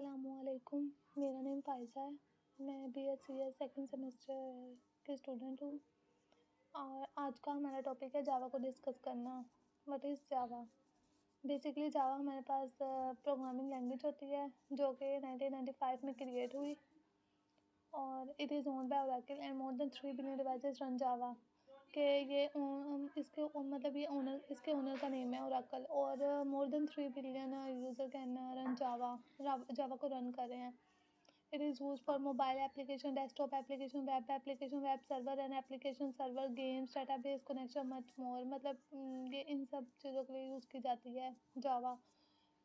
अस्सलामुअलैकुम। मेरा नेम फ़ाइज़ा है। मैं BSc सेकंड सेमेस्टर की स्टूडेंट हूँ और आज का हमारा टॉपिक है जावा को डिस्कस करना। What is Java? Basically Java हमारे पास प्रोग्रामिंग लैंग्वेज होती है जो कि 1995 में क्रिएट हुई और it is owned by Oracle and more than 3 billion devices run Java. कि ये मतलब ये ओनर इसके ओनर का नेम है ओरेकल और more than 3 billion user can run Java को रन कर रहे हैं। It is use for mobile application, desktop application, web server and application server, games, database connection, much more. मतलब ये इन सब चीज़ों के लिए यूज़ की जाती है जावा।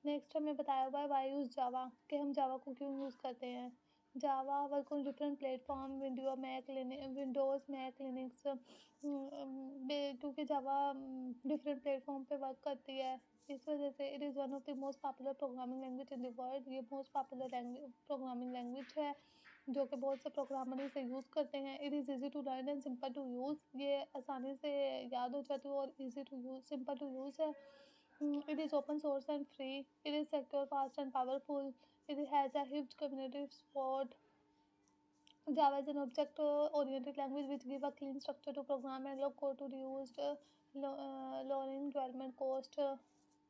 नेक्स्ट हमें बताया हुआ है वाई यूज़ जावा, कि हम जावा को क्यों यूज़ करते हैं। Java work on different platform, Windows, Mac, Linux, क्योंकि जावा डिफरेंट प्लेटफॉर्म पे वर्क करती है। इस वजह से it is one of the most popular programming language in the world. ये मोस्ट पॉपुलर प्रोग्रामिंग लैंग्वेज है जो कि बहुत से प्रोग्रामर इसे यूज़ करते हैं। It is easy to learn and simple to use. ये आसानी से याद हो जाती है और easy to use, simple to use है। It is open source and free. It is secure, fast and powerful. It has a huge community support. Java is an object-oriented language which give a clean structure to program and low code to reduced lowering development cost.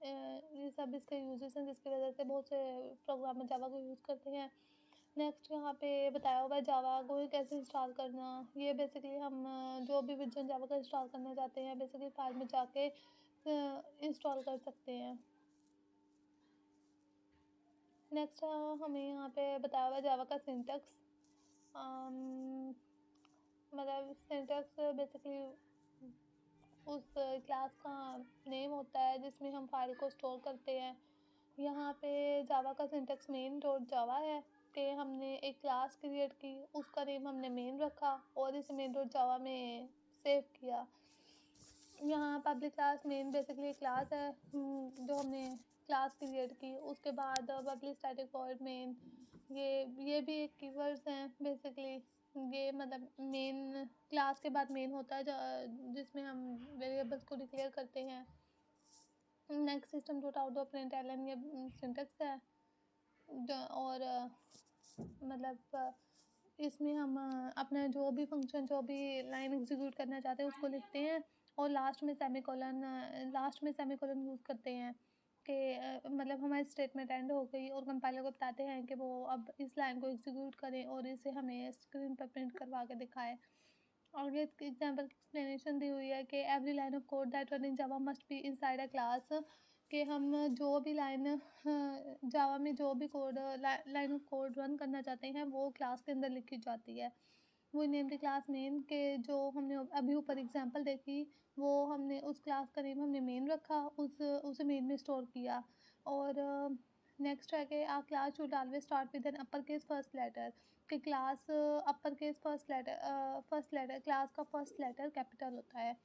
ये सब इसके uses हैं जिसकी वजह से बहुत से programmer जावा को यूज़ करते हैं। नेक्स्ट यहाँ पे बताया हुआ है जावा को कैसे इंस्टॉल करना। ये बेसिकली हम जो भी वर्जन जावा का इंस्टॉल करना चाहते हैं बेसिकली फाइल में जाके इंस्टॉल कर सकते हैं। नेक्स्ट हमें यहाँ पे बताया हुआ है जावा का सिंटैक्स। मतलब सिंटैक्स बेसिकली उस क्लास का नेम होता है जिसमें हम फाइल को स्टोर करते हैं। यहाँ पे जावा का सिंटैक्स मेन डॉट जावा है कि हमने एक क्लास क्रिएट की, उसका नेम हमने मेन रखा और इसे मेन डॉट जावा में सेव किया। यहाँ public class main basically class है जो हमने क्लास क्रिएट की। उसके बाद पब्लिक स्टैटिक वॉइड मेन, ये भी एक कीवर्ड्स हैं बेसिकली। ये मतलब मेन क्लास के बाद मेन होता है जिसमें हम वेरिएबल्स को डिक्लेयर करते हैं। Next system dot out of println ये सिंटैक्स है और मतलब इसमें हम अपना जो भी फंक्शन जो भी लाइन एग्जीक्यूट करना चाहते हैं उसको लिखते हैं और लास्ट में सेमीकोलन यूज़ करते हैं कि मतलब हमारी स्टेटमेंट एंड हो गई और कंपाइलर को बताते हैं कि वो अब इस लाइन को एग्जीक्यूट करें और इसे हमें स्क्रीन पर प्रिंट करवा के दिखाए। और ये एग्जाम्पल की एक्सप्लेनेशन दी हुई है कि every line of code that run in Java must be inside a class. कि हम जो भी जावा में जो भी लाइन ऑफ कोड रन करना चाहते हैं वो क्लास के अंदर लिखी जाती है। वो नेम द क्लास मेन के जो हमने अभी ऊपर एग्जांपल देखी वो हमने उस क्लास का नेम हमने मेन रखा, उसे मेन में स्टोर किया। और नेक्स्ट है कि a class should always start with an upper case first letter. कि class upper case first letter class का फर्स्ट लेटर कैपिटल होता है।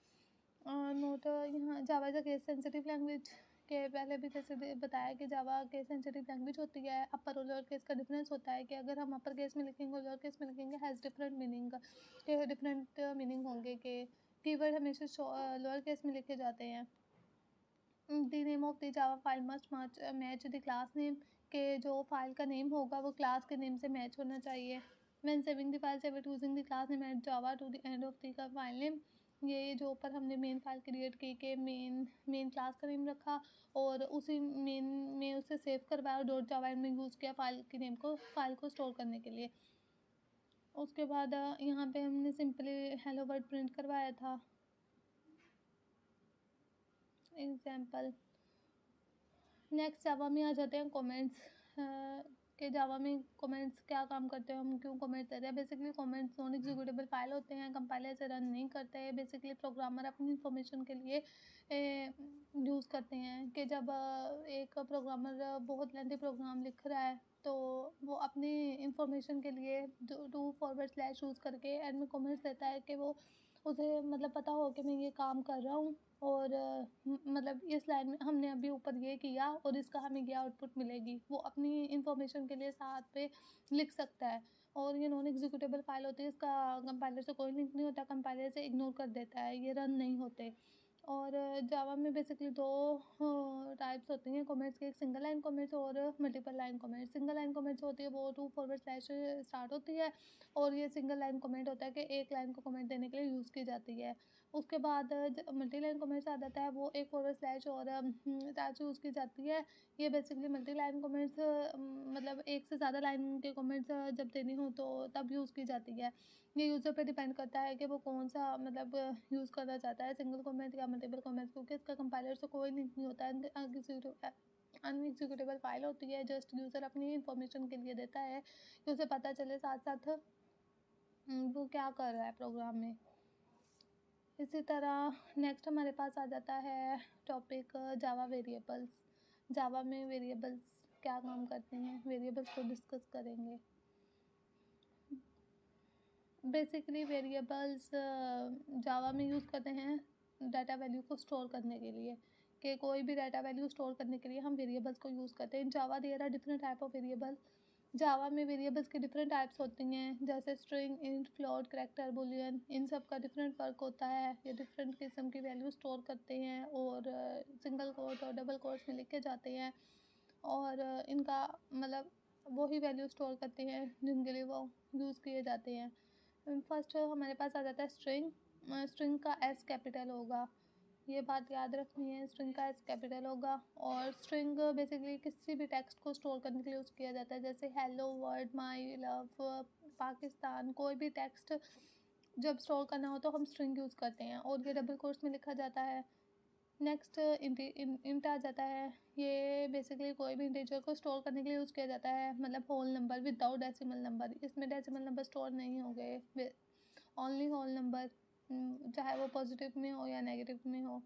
नोट यहाँ Java is a case sensitive language के पहले भी जैसे बताया कि जावा केस सेंसिटिव लैंग्वेज होती है। अपर और लोअर केस का डिफरेंस होता है कि अगर हम अपर केस में लिखेंगे और लोअर केस में लिखेंगे हैज़ डिफरेंट मीनिंग के डिफरेंट मीनिंग होंगे कि कीवर्ड हमेशा लोअर केस में लिखे जाते हैं। The name of the Java file must match the class name के जो फाइल का नेम होगा वो क्लास के नेम से मैच होना चाहिए। When saving the file save it using the class name at Java to the end of the file name. ये जो ऊपर हमने मेन फाइल क्रिएट की के मेन क्लास का नेम रखा और उसी मेन में उसे सेव करवाया और डॉट जावा में यूज़ किया फाइल को स्टोर करने के लिए। उसके बाद यहाँ पे हमने सिंपली हेलो वर्ड प्रिंट करवाया था। एग्जाम्पल नेक्स्ट जावा में आ जाते हैं कमेंट्स के जावा में कमेंट्स क्या काम करते हैं, हम क्यों कमेंट्स देते हैं। Basically comments non executable file होते हैं, कंपाइलर से रन नहीं करते हैं। बेसिकली प्रोग्रामर अपनी इंफॉर्मेशन के लिए यूज़ करते हैं कि जब एक प्रोग्रामर बहुत लेंथी प्रोग्राम लिख रहा है तो वो अपनी इंफॉर्मेशन के लिए टू फॉरवर्ड स्लैश यूज़ करके एंड में कमेंट्स देता है कि वो उसे मतलब पता हो कि मैं ये काम कर रहा हूँ और मतलब इस लाइन में हमने अभी ऊपर ये किया और इसका हमें ये आउटपुट मिलेगी। वो अपनी इंफॉर्मेशन के लिए साथ पे लिख सकता है। और ये नॉन एग्जीक्यूटेबल फाइल होती है, इसका कंपाइलर से कोई लिंक नहीं होता, कंपाइलर से इग्नोर कर देता है, ये रन नहीं होते। और जावा में बेसिकली दो टाइप्स होती हैं कमेंट्स की, एक सिंगल लाइन कमेंट्स और multiple line comments. Single line comments होती है वो 2 फॉरवर्ड स्लैश स्टार्ट होती है, और ये सिंगल लाइन कमेंट होता है कि एक लाइन को कमेंट देने के लिए यूज़ की जाती है। उसके बाद मल्टी लाइन कमेंट्स आ जाता है, वो एक फॉरवर्ड स्लैश और स्लैश यूज़ की जाती है। ये बेसिकली मल्टी लाइन कमेंट्स मतलब एक से ज़्यादा लाइन के कमेंट्स जब देनी हो तो तब यूज़ की जाती है। ये यूज़र पे डिपेंड करता है कि वो कौन-सा मतलब यूज़ करना चाहता है, सिंगल कमेंट या मल्टीपल कमेंट्स, क्योंकि इसका कंपाइलर से कोई लिंक नहीं होता है। अनएग्जीक्यूटेबल फाइल होती है, जस्ट यूज़र अपनी इन्फॉर्मेशन के लिए देता है कि उसे पता चले साथ-साथ वो क्या कर रहा है प्रोग्राम में। इसी तरह नेक्स्ट हमारे पास आ जाता है टॉपिक जावा वेरिएबल्स। जावा में वेरिएबल्स क्या काम करते हैं, वेरिएबल्स को डिस्कस करेंगे। बेसिकली वेरिएबल्स जावा में यूज़ करते हैं डाटा वैल्यू को स्टोर करने के लिए, कि कोई भी डाटा वैल्यू स्टोर करने के लिए हम वेरिएबल्स को यूज़ करते हैं। Java there are different type of variable. Java में वेरिएबल्स के डिफरेंट टाइप्स होती हैं, जैसे string, int, float, character, boolean. इन सब का डिफरेंट वर्क होता है। ये डिफरेंट किस्म की वैल्यू स्टोर करते हैं और सिंगल कोट और डबल कोट्स में लिखे जाते हैं, और इनका मतलब वही वैल्यू स्टोर करते हैं जिनके लिए वो यूज़ किए जाते हैं। फर्स्ट हमारे पास आ जाता है स्ट्रिंग। स्ट्रिंग का एस कैपिटल होगा, ये बात याद रखनी है, स्ट्रिंग का एस कैपिटल होगा। और स्ट्रिंग बेसिकली किसी भी टेक्स्ट को स्टोर करने के लिए यूज़ किया जाता है, जैसे hello world, my love, Pakistan. कोई भी टेक्स्ट जब स्टोर करना हो तो हम स्ट्रिंग यूज़ करते हैं, और ये डबल कोट्स में लिखा जाता है। नेक्स्ट इंट आ जाता है। ये बेसिकली कोई भी इंटीजर को स्टोर करने के लिए यूज़ किया जाता है, मतलब whole number without decimal number. इसमें डेसिमल नंबर स्टोर नहीं होंगे, ओनली होल नंबर, चाहे वो पॉजिटिव में हो या नेगेटिव में हो।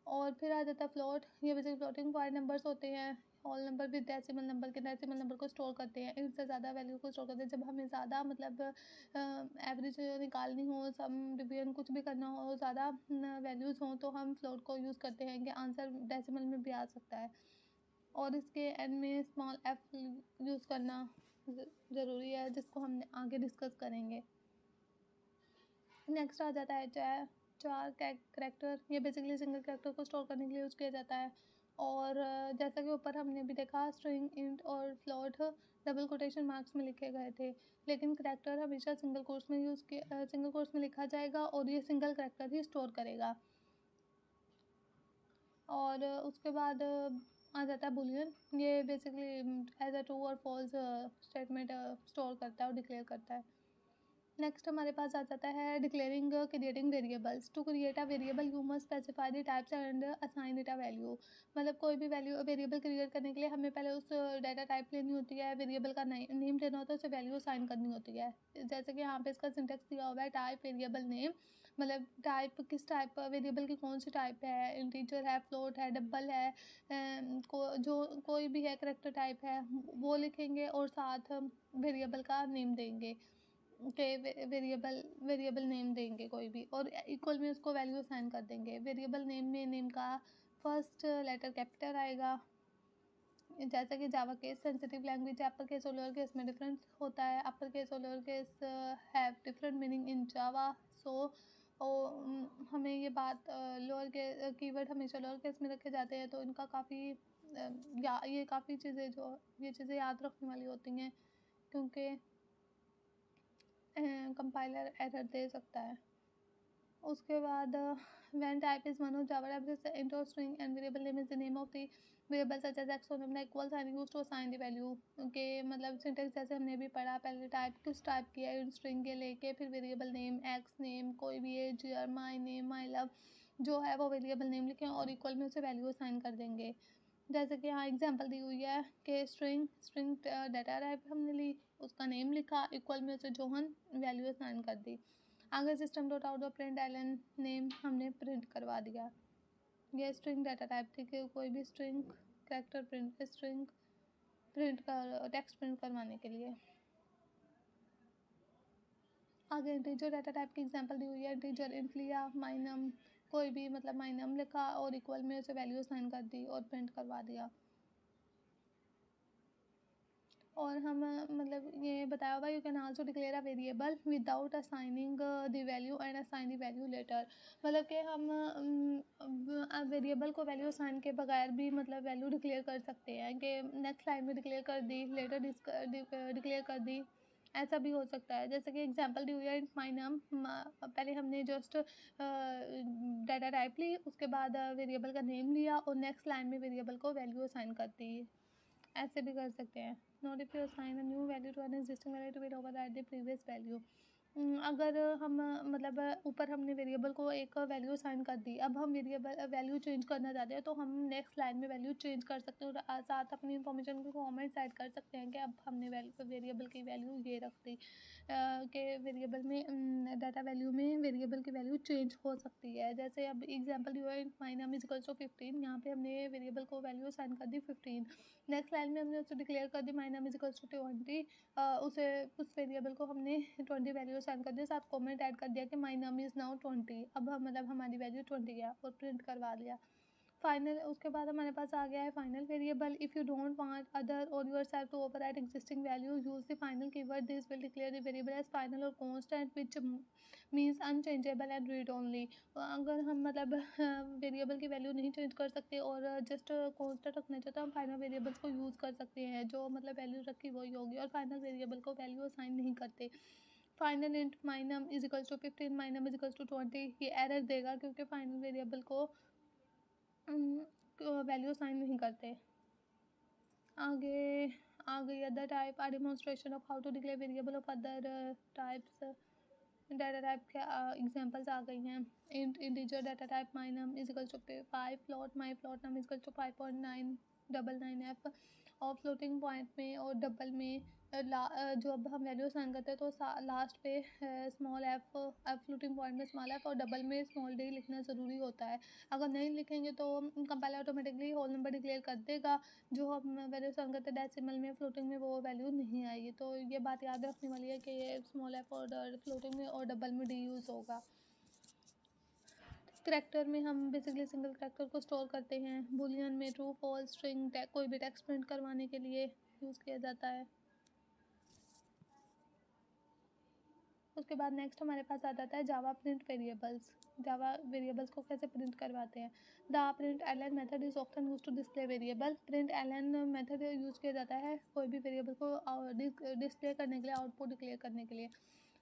और फिर आ जाता है फ्लोट। ये बेसिकली फ्लोटिंग पॉइंट नंबर्स होते हैं, whole number with decimal number के डेसिमल नंबर को स्टोर करते हैं, इनसे ज़्यादा वैल्यू को स्टोर करते हैं। जब हमें ज़्यादा मतलब एवरेज निकालनी हो, सम डिवीजन कुछ भी करना हो, ज़्यादा वैल्यूज़ हों, तो हम फ्लोट को यूज़ करते हैं कि आंसर डेसिमल में भी आ सकता है। और इसके एंड में स्मॉल एफ यूज़ करना ज़रूरी है, जिसको हम आगे डिस्कस करेंगे। नेक्स्ट आ जाता है चार करैक्टर। ये बेसिकली सिंगल करैक्टर को स्टोर करने के लिए यूज़ किया जाता है। और जैसा कि ऊपर हमने भी देखा, स्ट्रिंग, इंट और फ्लोट डबल कोटेशन मार्क्स में लिखे गए थे, लेकिन करैक्टर हमेशा सिंगल कोट्स में सिंगल कोट्स में लिखा जाएगा, और ये सिंगल करैक्टर ही स्टोर करेगा। और उसके बाद आ जाता है बुलियन। ये बेसिकली एज अ ट्रू और फॉल्स स्टेटमेंट स्टोर करता है और डिक्लेयर करता है। नेक्स्ट हमारे पास आ जाता है declaring creating variables. To create a variable you must specify the types and assign it a value. मतलब कोई भी वेरिएबल क्रिएट करने के लिए हमें पहले उस डाटा टाइप लेनी होती है, वेरिएबल का नेम लेना होता है, उसे वैल्यू असाइन करनी होती है। जैसे कि यहाँ पे इसका सिंटेक्स दिया हुआ है, टाइप वेरिएबल नेम, मतलब टाइप किस टाइप वेरिएबल की कौन सी टाइप है, इंटीजर है, फ्लोट है, डबल है, जो कोई भी है करैक्टर टाइप है, वो लिखेंगे, और साथ वेरिएबल का नेम देंगे के वेरिएबल नेम देंगे कोई भी, और इक्वल में उसको वैल्यू असाइन कर देंगे। वेरिएबल नेम में नेम का फर्स्ट लेटर कैपिटल आएगा। जैसा कि जावा केस सेंसिटिव लैंग्वेज है, अपर केस और लोअर केस में डिफरेंस होता है। अपर केस और lower case have different meaning in Java. So हमें ये बात लोअर के कीवर्ड हमेशा लोअर केस में रखे जाते हैं, तो इनका काफ़ी ये काफ़ी चीज़ें जो ये चीज़ें याद रखने वाली होती हैं, क्योंकि कंपाइलर एरर दे सकता है। उसके बाद when type is one of Java type जैसे इंट और string and variable name is the name of the variable such as X और अपना equal sign used to assign the value के, मतलब सिंटेक्स जैसे हमने भी पढ़ा, पहले टाइप किस टाइप की है, स्ट्रिंग के लेके, फिर वेरिएबल नेम, एक्स नेम, कोई भी as, my name, my love, जो है वो वेरिएबल नेम लिखें और इक्वल में उसे वैल्यू असाइन कर देंगे। जैसे कि यहाँ एग्जांपल दी हुई है कि स्ट्रिंग डाटा टाइप हमने ली, उसका नेम लिखा, इक्वल में उसे जो हम वैल्यू असाइन कर दी। आगे system dot out println name हमने प्रिंट करवा दिया। यह स्ट्रिंग डाटा टाइप थी कि कोई भी स्ट्रिंग कैरेक्टर स्ट्रिंग प्रिंट कर टेक्स्ट प्रिंट करवाने के लिए। आगे इंटीजर डाटा टाइप की एग्जांपल दी हुई है। इंटीजर इंट लिया, माइनम, कोई भी मतलब माइनम लिखा और इक्वल में उसे वैल्यू असाइन कर दी और प्रिंट करवा दिया। और हम मतलब ये बताया हुआ you can also declare a variable without assigning the value and assign the value later. मतलब कि हम वेरिएबल को वैल्यू असाइन के बगैर भी मतलब वैल्यू डिक्लेयर कर सकते हैं कि नेक्स्ट लाइन में डिक्लेयर कर दी, लेटर डिक्लेयर कर दी, ऐसा भी हो सकता है। जैसे कि एग्जांपल दी हुई है इन माय नाम, पहले हमने जस्ट डाटा टाइप ली, उसके बाद वेरिएबल का नेम लिया और नेक्स्ट लाइन में वेरिएबल को वैल्यू असाइन कर दी, ऐसे भी कर सकते हैं। Not if you assign a new value to an existing value too will override the previous value. अगर हम मतलब ऊपर हमने वेरिएबल को एक वैल्यू असाइन कर दी, अब हम वैल्यू चेंज करना चाहते हैं तो हम नेक्स्ट लाइन में वैल्यू चेंज कर सकते हैं और साथ अपनी इन्फॉर्मेशन को कमेंट साइड कर सकते हैं कि अब हमने वेरिएबल की वैल्यू ये रख दी, कि वेरिएबल में डाटा वैल्यू में वेरिएबल की वैल्यू चेंज हो सकती है। जैसे अब एग्जांपल हुआ माय नाम इज इक्वल्स टू 15, यहाँ पे हमने वेरिएबल को वैल्यू असाइन कर दी 15, नेक्स्ट लाइन में हमने उसे डिक्लेयर कर दी माय नाम इज इक्वल्स टू 20, उसे उस वेरिएबल को हमने 20 वैल्यू असाइन कर दिया, साथ कमेंट ऐड कर दिया कि माय नाम इज़ नाउ 20, अब हम मतलब हमारी वैल्यू 20 है और प्रिंट करवा लिया। फाइनल उसके बाद हमारे पास आ गया है final variable. If you don't want other or yourself to override existing value use the final keyword, this will declare the variable as final or constant which means unchangeable and read only. अगर हम मतलब variable की value नहीं change कर सकते और just constant रखना चाहते हैं, हम फाइनल वेरिएबल्स को यूज़ कर सकते हैं, जो मतलब वैल्यू रखी वही होगी, और फाइनल वेरिएबल को वैल्यू असाइन नहीं करते। Final int my num is equals to 15, my num is equals to 20, ये एरर देगा क्योंकि फाइनल वेरिएबल को वैल्यू असाइन नहीं करते। आगे आ गई other type, a demonstration of how to declare variable of other types. Data type के एग्जांपल्स आ गई हैं। Integer data type my num is equals to 5, float my float num is equals to 5.999f, और floating point में और double में जो अब हम वैल्यू असाइन करते हैं तो लास्ट पे स्मॉल एफ फ्लोटिंग पॉइंट में स्मॉल एफ और डबल में स्मॉल डी लिखना ज़रूरी होता है। अगर नहीं लिखेंगे तो compiler automatically whole number declare कर देगा, जो हम वैल्यू असाइन करते हैं डेसिमल में, फ्लोटिंग में वो वैल्यू नहीं आएगी। तो ये बात याद रखने वाली है कि स्मॉल एफ और फ्लोटिंग में और डबल में डी यूज़ होगा। करैक्टर में हम बेसिकली सिंगल करैक्टर को स्टोर करते हैं। बुलियन में ट्रू फॉल्स स्ट्रिंग कोई भी टेक्स्ट प्रिंट करवाने के लिए यूज़ किया जाता है। उसके बाद नेक्स्ट हमारे पास आ जाता है Java print variables. Java variables को कैसे प्रिंट करवाते हैं। The println method is often use to display variable. Println method use किया जाता है कोई भी वेरिएबल को डिस्प्ले करने के लिए, आउटपुट डिक्लेयर करने के लिए।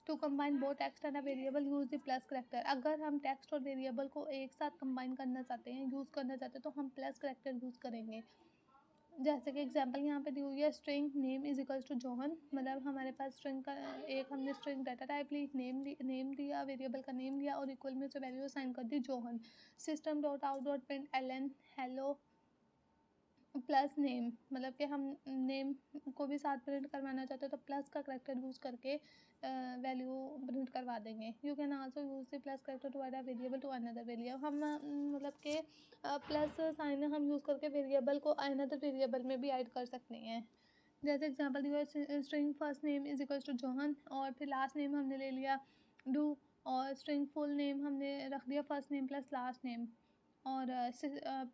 To combine both text and a variable use the plus character. अगर हम टेक्स्ट और वेरिएबल को एक साथ कंबाइन करना चाहते हैं, यूज़ करना चाहते हैं, तो हम प्लस करैक्टर यूज़ करेंगे। जैसे कि एग्जांपल यहाँ पे दी हुई है string name is equals to John, मतलब हमारे पास स्ट्रिंग का एक हमने स्ट्रिंग डाटा टाइप ली, नेम दिया, वेरिएबल का नेम लिया और इक्वल में उसे वैल्यू असाइन कर दी John. System dot out dot print ln hello plus name, मतलब कि हम नेम को भी साथ प्रिंट करवाना चाहते हैं तो प्लस का करैक्टर यूज़ करके वैल्यू प्रिंट करवा देंगे। You can also use the plus character to add a variable to another variable. हम मतलब कि प्लस साइन हम यूज़ करके वेरिएबल को अनदर वेरिएबल में भी ऐड कर सकते हैं। जैसे एग्जांपल दिया string first name is equals to John और फिर लास्ट नेम हमने ले लिया डू, और स्ट्रिंग फुल नेम हमने रख दिया first name plus last name, और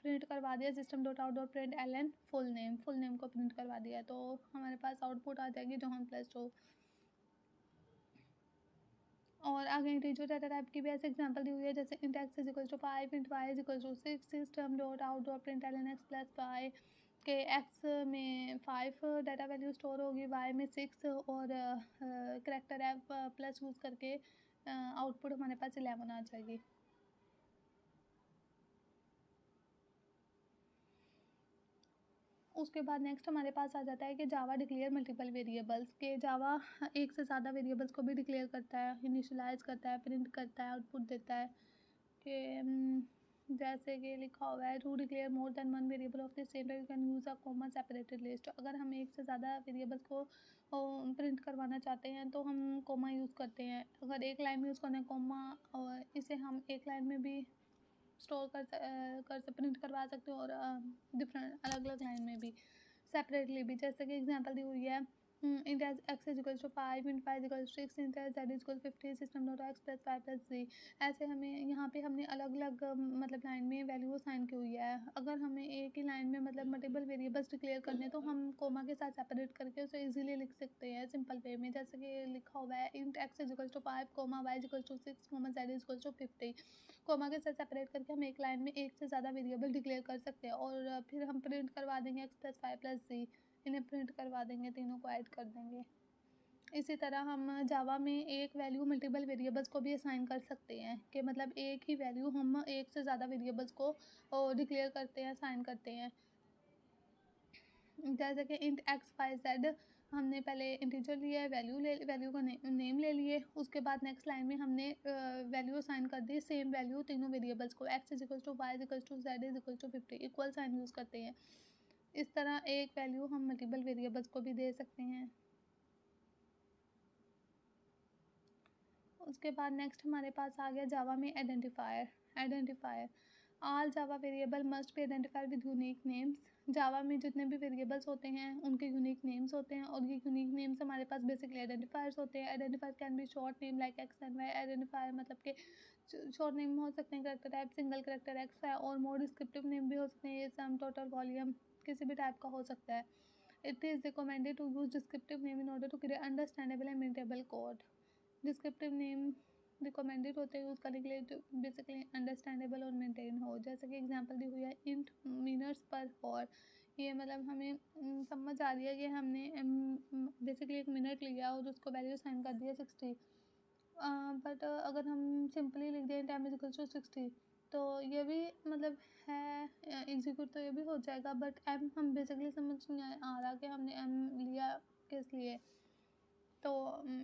प्रिंट करवा दिया system dot out dot print Elon full name को प्रिंट करवा दिया, तो हमारे पास आउटपुट आ जाएगी जॉन प्लस 2। और आगे इंटीजर डाटा टाइप की भी ऐसे एग्जांपल दी हुई है, जैसे int x is equal to 5, int Y is equal to 6, system dot out dot print Elon X plus Y, के एक्स में 5 डाटा वैल्यू स्टोर होगी, वाई में 6, और करैक्टर एफ प्लस यूज़ करके आउटपुट हमारे पास 11 आ जाएगी। उसके बाद नेक्स्ट हमारे पास आ जाता है कि जावा डिक्लेयर मल्टीपल वेरिएबल्स, के जावा एक से ज़्यादा वेरिएबल्स को भी डिक्लेयर करता है, इनिशियलाइज करता है, प्रिंट करता है, आउटपुट देता है। कि जैसे कि लिखा हुआ है to declare more than one variable of the same type you can use a comma separated list. अगर हम एक से ज़्यादा वेरिएबल्स को प्रिंट करवाना चाहते हैं तो हम कॉमा यूज़ करते हैं। अगर एक लाइन में यूज़ करना है कॉमा, और इसे हम एक लाइन में भी स्टोर कर प्रिंट करवा सकते हो और डिफरेंट अलग अलग लाइन में भी सेपरेटली भी। जैसे कि एग्जांपल दी हुई है int as x is equals to 5, int y is equals to 6, int as z is equal to 50, system dot x plus 5 plus 3। ऐसे हमें यहाँ पे हमने अलग अलग मतलब लाइन में वैल्यू असाइन की हुई है। अगर हमें एक ही लाइन में मतलब मल्टीपल वेरिएबल्स डिक्लेयर करने तो हम कोमा के साथ सेपरेट करके उसे इजीली लिख सकते हैं सिंपल वे में। जैसे कि लिखा हुआ है int x is equals to 5, y is equals to 6, z is equals to 50। Coma के साथ सेपरेट करके हम एक लाइन में एक से ज़्यादा वेरिएबल डिक्लेयर कर सकते हैं और फिर हम प्रिंट करवा देंगे x प्लस 5 प्लस 3, इन्हें प्रिंट करवा देंगे, तीनों को ऐड कर देंगे। इसी तरह हम जावा में एक वैल्यू मल्टीपल वेरिएबल्स को भी असाइन कर सकते हैं कि मतलब एक ही वैल्यू हम एक से ज़्यादा वेरिएबल्स को डिक्लेयर करते हैं, असाइन करते हैं। जैसे कि इंट एक्स वाई जेड हमने पहले इंटीजर लिया है, वैल्यू का नेम ले लिए। उसके बाद नेक्स्ट लाइन में हमने वैल्यू असाइन कर दी सेम वैल्यू तीनों वेरिएबल्स को, X is equal to Y is equal to Z is equal to 50, equal sign use करते हैं। इस तरह एक वैल्यू हम मल्टीपल वेरिएबल्स को भी दे सकते हैं। उसके बाद नेक्स्ट हमारे पास आ गया जावा में identifier. All Java variable must be identified with unique names. Java में जितने भी वेरिएबल्स होते हैं उनके यूनिक नेम्स होते हैं और ये यूनिक नेम्स हमारे पास बेसिकली आइडेंटिफायर्स होते हैं। Identifier can be short name like X and Y. Identifier मतलब कि शॉर्ट नेम हो सकते हैं character type, single character X है, और मोर डिस्क्रिप्टिव नेम भी हो सकते हैं, ये सम टोटल वॉल्यूम किसी भी टाइप का हो सकता है। It is recommended to use descriptive name in order to create understandable and maintainable code. Descriptive name recommended होते हैं यूज़ करने के लिए जो बेसिकली अंडरस्टैंडेबल और मेंटेन हो। जैसे कि एग्जांपल दी हुई है इंट मिनट्स पर हॉर। ये मतलब हमें समझ आ रही है कि हमने बेसिकली 1 मिनट लिया और उसको वैल्यू साइन कर दिया 60। बट अगर हम सिंपली लिख दें टाइम इज इक्वल टू 60 तो ये भी मतलब है एग्जीक्यूट तो ये भी हो जाएगा, बट एम हम बेसिकली समझ नहीं आ रहा कि हमने एम लिया किस लिए, तो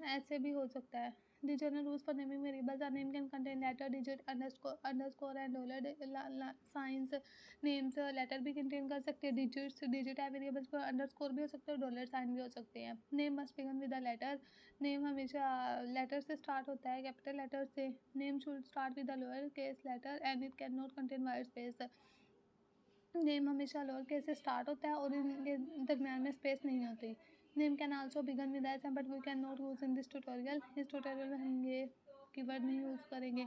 ऐसे भी हो सकता है। The general rules for naming variables are name can contain letter, digit, underscore and dollar signs। names letter भी contain कर सकते हैं, digit है वेरिएबल्स पर, underscore भी हो सकते हैं, डॉलर साइन भी हो सकते हैं। name must begin with a letter। name हमेशा लेटर से स्टार्ट होता है, कैपिटल लेटर से। name should start with a lower case letter and it cannot contain white space। Name हमेशा लोअर केस से स्टार्ट होता है और इनके दरमियान में स्पेस नहीं होती। Name can also begin with S but we can not use in this tutorial. इस ट्यूटोरियल में हम ये कीवर्ड नहीं यूज़ करेंगे।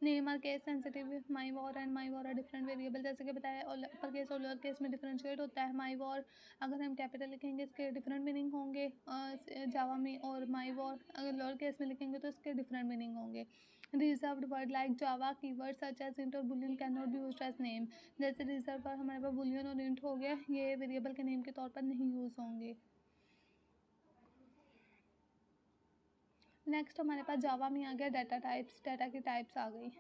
Name are case sensitive. My var and my var are different variable. जैसे कि बताया अपर केस और लोअर केस में डिफरेंशिएट होता है। माई वॉर अगर हम कैपिटल लिखेंगे इसके डिफरेंट मीनिंग होंगे जावा में, और माई वॉर अगर लोअर केस में लिखेंगे तो इसके डिफरेंट मीनिंग होंगे। Reserved word like Java keyword such as int और boolean can not be used as name. जैसे रिजर्व पर हमारे पास बुलियन और इंट हो गया, ये वेरिएबल के नेम के तौर पर नहीं यूज़ होंगे। नेक्स्ट हमारे पास जावा में आ गया डाटा टाइप्स। डाटा की टाइप्स आ गई।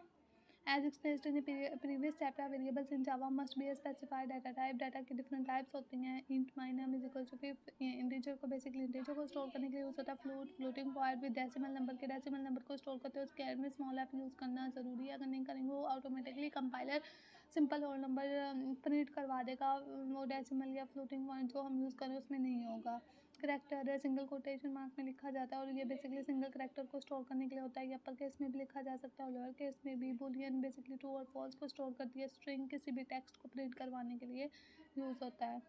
As explained in the previous chapter variables in Java must be specified data type. Data की डिफरेंट टाइप्स होती हैं। Int my name is equal to 5 integer को बेसिकली इंटीजर को स्टोर करने के लिए यूज़ होता है। Floating point with decimal number के डेसिमल नंबर को स्टोर करते हैं, उसके एंड में स्मॉल एफ यूज़ करना ज़रूरी है। अगर नहीं करेंगे वो automatically compiler simple whole number print करवा देगा, वो डेसिमल या फ्लोटिंग पॉइंट जो हम यूज़ करें उसमें नहीं होगा। करेक्टर सिंगल कोटेशन मार्क में लिखा जाता है और ये बेसिकली सिंगल करेक्टर को स्टोर करने के लिए होता है। ये अपर केस में भी लिखा जा सकता है और लोअर केस में भी। बुलियन बेसिकली ट्रू और फॉल्स को स्टोर करती है। स्ट्रिंग किसी भी टेक्स्ट को प्रिंट करवाने के लिए यूज़ होता है।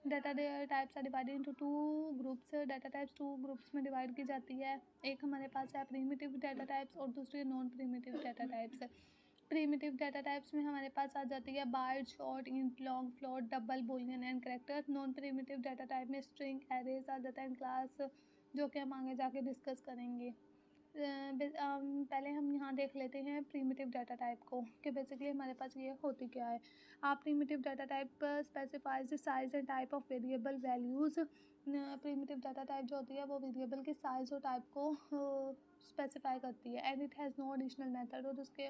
Data types are divided into 2 groups. Data types 2 groups में डिवाइड की जाती है। एक हमारे पास है प्रीमिटिव डाटा टाइप्स और दूसरी non primitive data types. Primitive data types में हमारे पास आ जाती है byte, short, int, long, float, double, boolean and character. Non primitive data type में स्ट्रिंग, एरेज आ जाता है, क्लास, जो कि हम आगे जाके डिस्कस करेंगे। पहले हम यहाँ देख लेते हैं प्रीमिटिव डाटा टाइप को कि बेसिकली हमारे पास ये होती क्या है। आप primitive data type specifies the size and type of variable values. Primitive data type जो होती है वो वेरिएबल के साइज और टाइप को स्पेसिफाई करती है। And it has no additional method, और उसके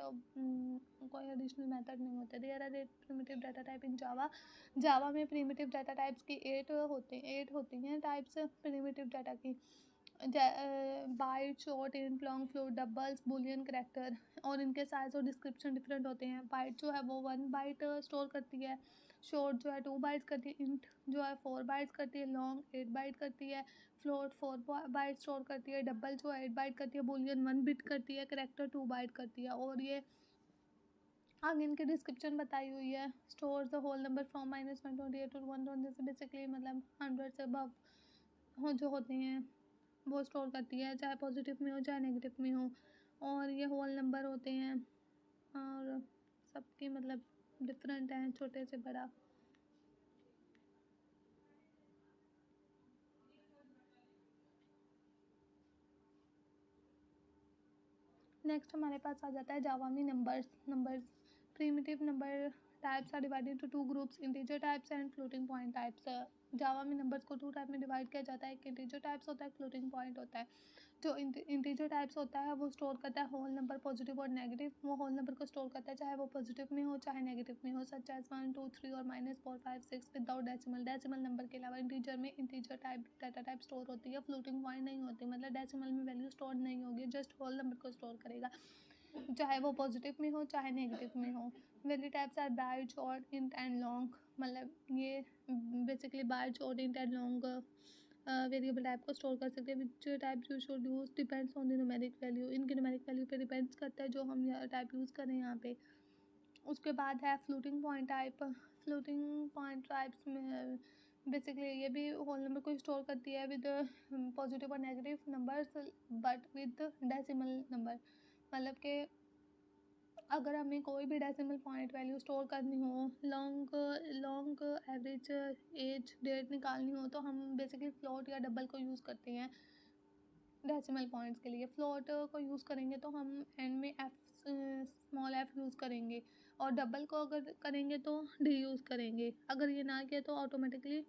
कोई एडिशनल मेथड नहीं होते। There are 8 primitive data type in Java. Java में प्रीमिटिव डाटा टाइप्स की 8 होती हैं टाइप्स प्रीमिटिव डाटा की। Byte, short, int, long, float, doubles, boolean, character, और इनके साइज और डिस्क्रिप्शन डिफरेंट होते हैं। बाइट जो है वो 1 बाइट स्टोर करती है, शॉर्ट जो है 2 बाइट्स करती है, इंट जो है 4 बाइट्स करती है, लॉन्ग 8 बाइट करती है, फ्लोट 4 बाइट स्टोर करती है, डबल जो है 8 बाइट करती है, बुलियन 1 बिट करती है, करेक्टर 2 बाइट करती है। और ये आगे इनकी डिस्क्रिप्शन बताई हुई है। Store the whole number from -128 to 120 से बेसिकली मतलब 100 से अबव जो होते हैं वो स्टोर करती है, चाहे पॉजिटिव में हो चाहे नेगेटिव में हो। और ये होल नंबर होते हैं और सबकी मतलब डिफरेंट हैं, छोटे से बड़ा। नेक्स्ट हमारे पास आ जाता है जावा में numbers primitive number types are divided to 2 groups, integer types and floating point types. Java में नंबर्स को 2 टाइप में डिवाइड किया जाता है, एक इंटीजर टाइप्स होता है, फ्लोटिंग पॉइंट होता है। जो इंटीजर टाइप्स होता है वो स्टोर करता है होल नंबर पॉजिटिव और नेगेटिव। वो होल नंबर को स्टोर करता है चाहे वो पॉजिटिव में हो चाहे नेगेटिव में हो, सच एज 1 2 3 और -4 5 6 विदाउट डेसिमल। डेसिमल नंबर के अलावा इंटीजर में integer type data type store होती है, फ्लोटिंग पॉइंट नहीं होती, मतलब डेसिमल में वैल्यू स्टोर नहीं होगी, जस्ट होल नंबर को स्टोर करेगा चाहे वो पॉजिटिव में हो चाहे नेगेटिव में हो। Value types are byte, short, int and long. मतलब ये basically byte, short, int and long variable type को स्टोर कर सकते हैं। Which type you should use depends on the numeric value. इनके न्यूमेरिक वैल्यू पे डिपेंड्स करता है जो हम टाइप यूज़ करें यहाँ पे। उसके बाद है floating point type. Floating point types में बेसिकली ये भी होल नंबर को स्टोर करती है विद पॉजिटिव और negative numbers but with decimal number. मतलब कि अगर हमें कोई भी डेसिमल पॉइंट वैल्यू स्टोर करनी हो, लॉन्ग एवरेज एज डेट निकालनी हो, तो हम बेसिकली फ्लोट या डबल को यूज़ करते हैं डेसिमल पॉइंट्स के लिए। फ्लोट को यूज़ करेंगे तो हम एंड में स्मॉल एफ यूज़ करेंगे, और डबल को अगर करेंगे तो डी यूज़ करेंगे। अगर ये ना किया तो ऑटोमेटिकली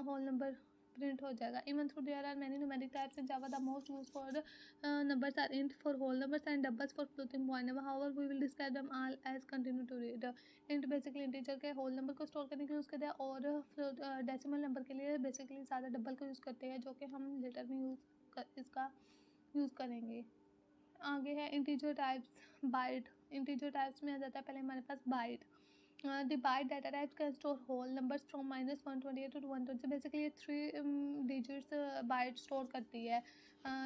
होल नंबर प्रिंट हो जाएगा। Even though there are many numeric types in Java, the most use for numbers are int for whole numbers and doubles for floating point number. However, we will describe them all as continue to read. int basically integer के whole number को store करने के लिए use करते हैं, और decimal number के लिए बेसिकली ज़्यादा डबल को यूज़ करते हैं, जो कि हम लेटर में इसका यूज़ करेंगे। आगे है integer types byte. Integer types में आ जाता है पहले हमारे पास byte. The byte data type can store whole numbers from -128 to 120। Basically 3 digits byte store करती है।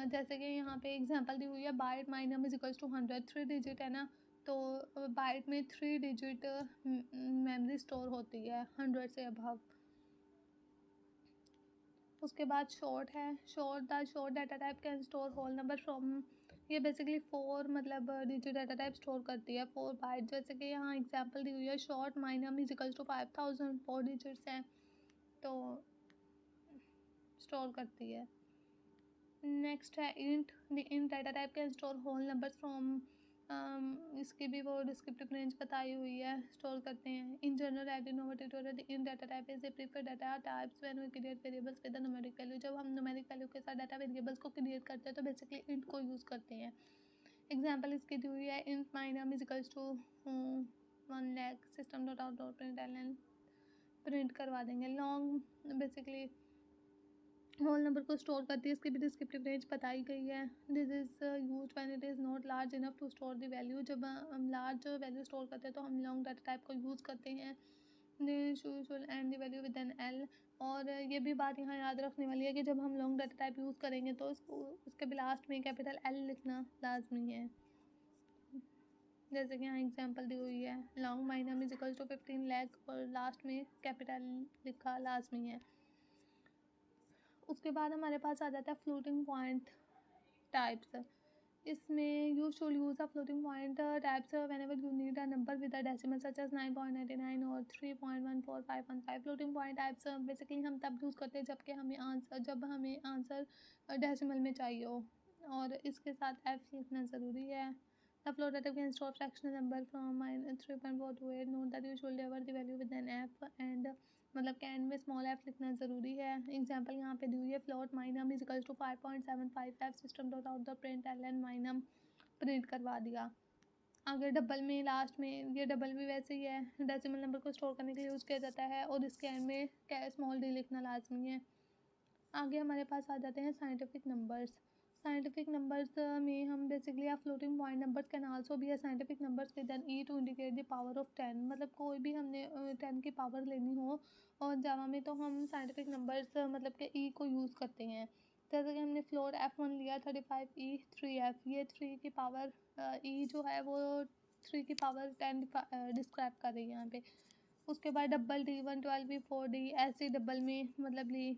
जैसे कि यहाँ पे एग्जांपल दी हुई है, byte my num is equals to 100, 3 digit है ना, तो बाइट में 3 डिजिट मेमोरी स्टोर होती है 100 से अबव। उसके बाद शॉर्ट है। Short data type can store whole number from. ये बेसिकली 4 मतलब डिजिट डाटा टाइप स्टोर करती है, 4 बाइट। जैसे कि यहाँ एग्जांपल दी हुई है, short my num is equals to 5000, 4 digits हैं तो स्टोर करती है। नेक्स्ट है int. The int data type can store whole numbers from. इसकी भी वो डिस्क्रिप्टिव रेंज बताई हुई है, स्टोर करते हैं। In general I D no tutorial the in data type is a preferred data types when we create variables with the numeric value. जब हम न्यूमेरिक वैल्यू के साथ डाटा वेरिएबल्स को क्रिएट करते हैं तो बेसिकली इंट को यूज़ करते हैं। एग्जाम्पल इसकी दी हुई है, int my num is equals to 1 lakh system dot out dot print print करवा देंगे। लॉन्ग बेसिकली होल नंबर को स्टोर करती है, इसकी भी डिस्क्रिप्टिव रेंज बताई गई है। This is use when it is not large enough to store the value. जब हम लार्ज वैल्यू स्टोर करते हैं तो हम लॉन्ग डाटा टाइप को यूज़ करते हैं। End the value with an L. और ये भी बात यहाँ याद रखने वाली है कि जब हम लॉन्ग डाटा टाइप यूज़ करेंगे तो उसके भी लास्ट में कैपिटल एल लिखना लाजमी है। जैसे कि यहाँ एग्जांपल दी हुई है, long my num is equals to 15 lakh और लास्ट में कैपिटल लिखा लाजमी है। उसके बाद हमारे पास आ जाता है फ्लोटिंग पॉइंट टाइप्स। इसमें you should use a floating point types whenever you need a number with a decimal such as 9.99 और 3.14515। फ्लोटिंग पॉइंट टाइप्स बेसिकली हम तब यूज़ करते हैं जब हमें आंसर डेसिमल में चाहिए हो, और इसके साथ एफ लिखना ज़रूरी है। The float data can store fractional number from -3.428. Note that you should deliver the value with an f and मतलब कैन में स्मॉल एफ लिखना ज़रूरी है। एग्जाम्पल यहाँ पे दी हुई है, float my num is equals to 5.755 system dot out the print L my num प्रिंट करवा दिया। आगे डबल में लास्ट में, ये डबल भी वैसे ही है, डेसिमल नंबर को स्टोर करने के लिए यूज़ किया जाता है, और इसके एंड में स्मॉल डी लिखना लाजमी है। आगे हमारे पास आ जाते हैं साइंटिफिक नंबर्स। साइंटिफिक नंबर्स में हम basically floating point numbers can also be scientific numbers with an E to indicate the power of 10। मतलब कोई भी हमने 10 की पावर लेनी हो और जावा में तो हम साइंटिफिक नंबर्स मतलब के ई को यूज़ करते हैं। जैसे कि हमने फ्लोट F1 लिया 35E3F, ये 3 की पावर ई जो है वो 3 की पावर 10 डिस्क्राइब कर रही है यहाँ पे। उसके बाद डबल D1 12 B4D ऐसे डबल में मतलब ली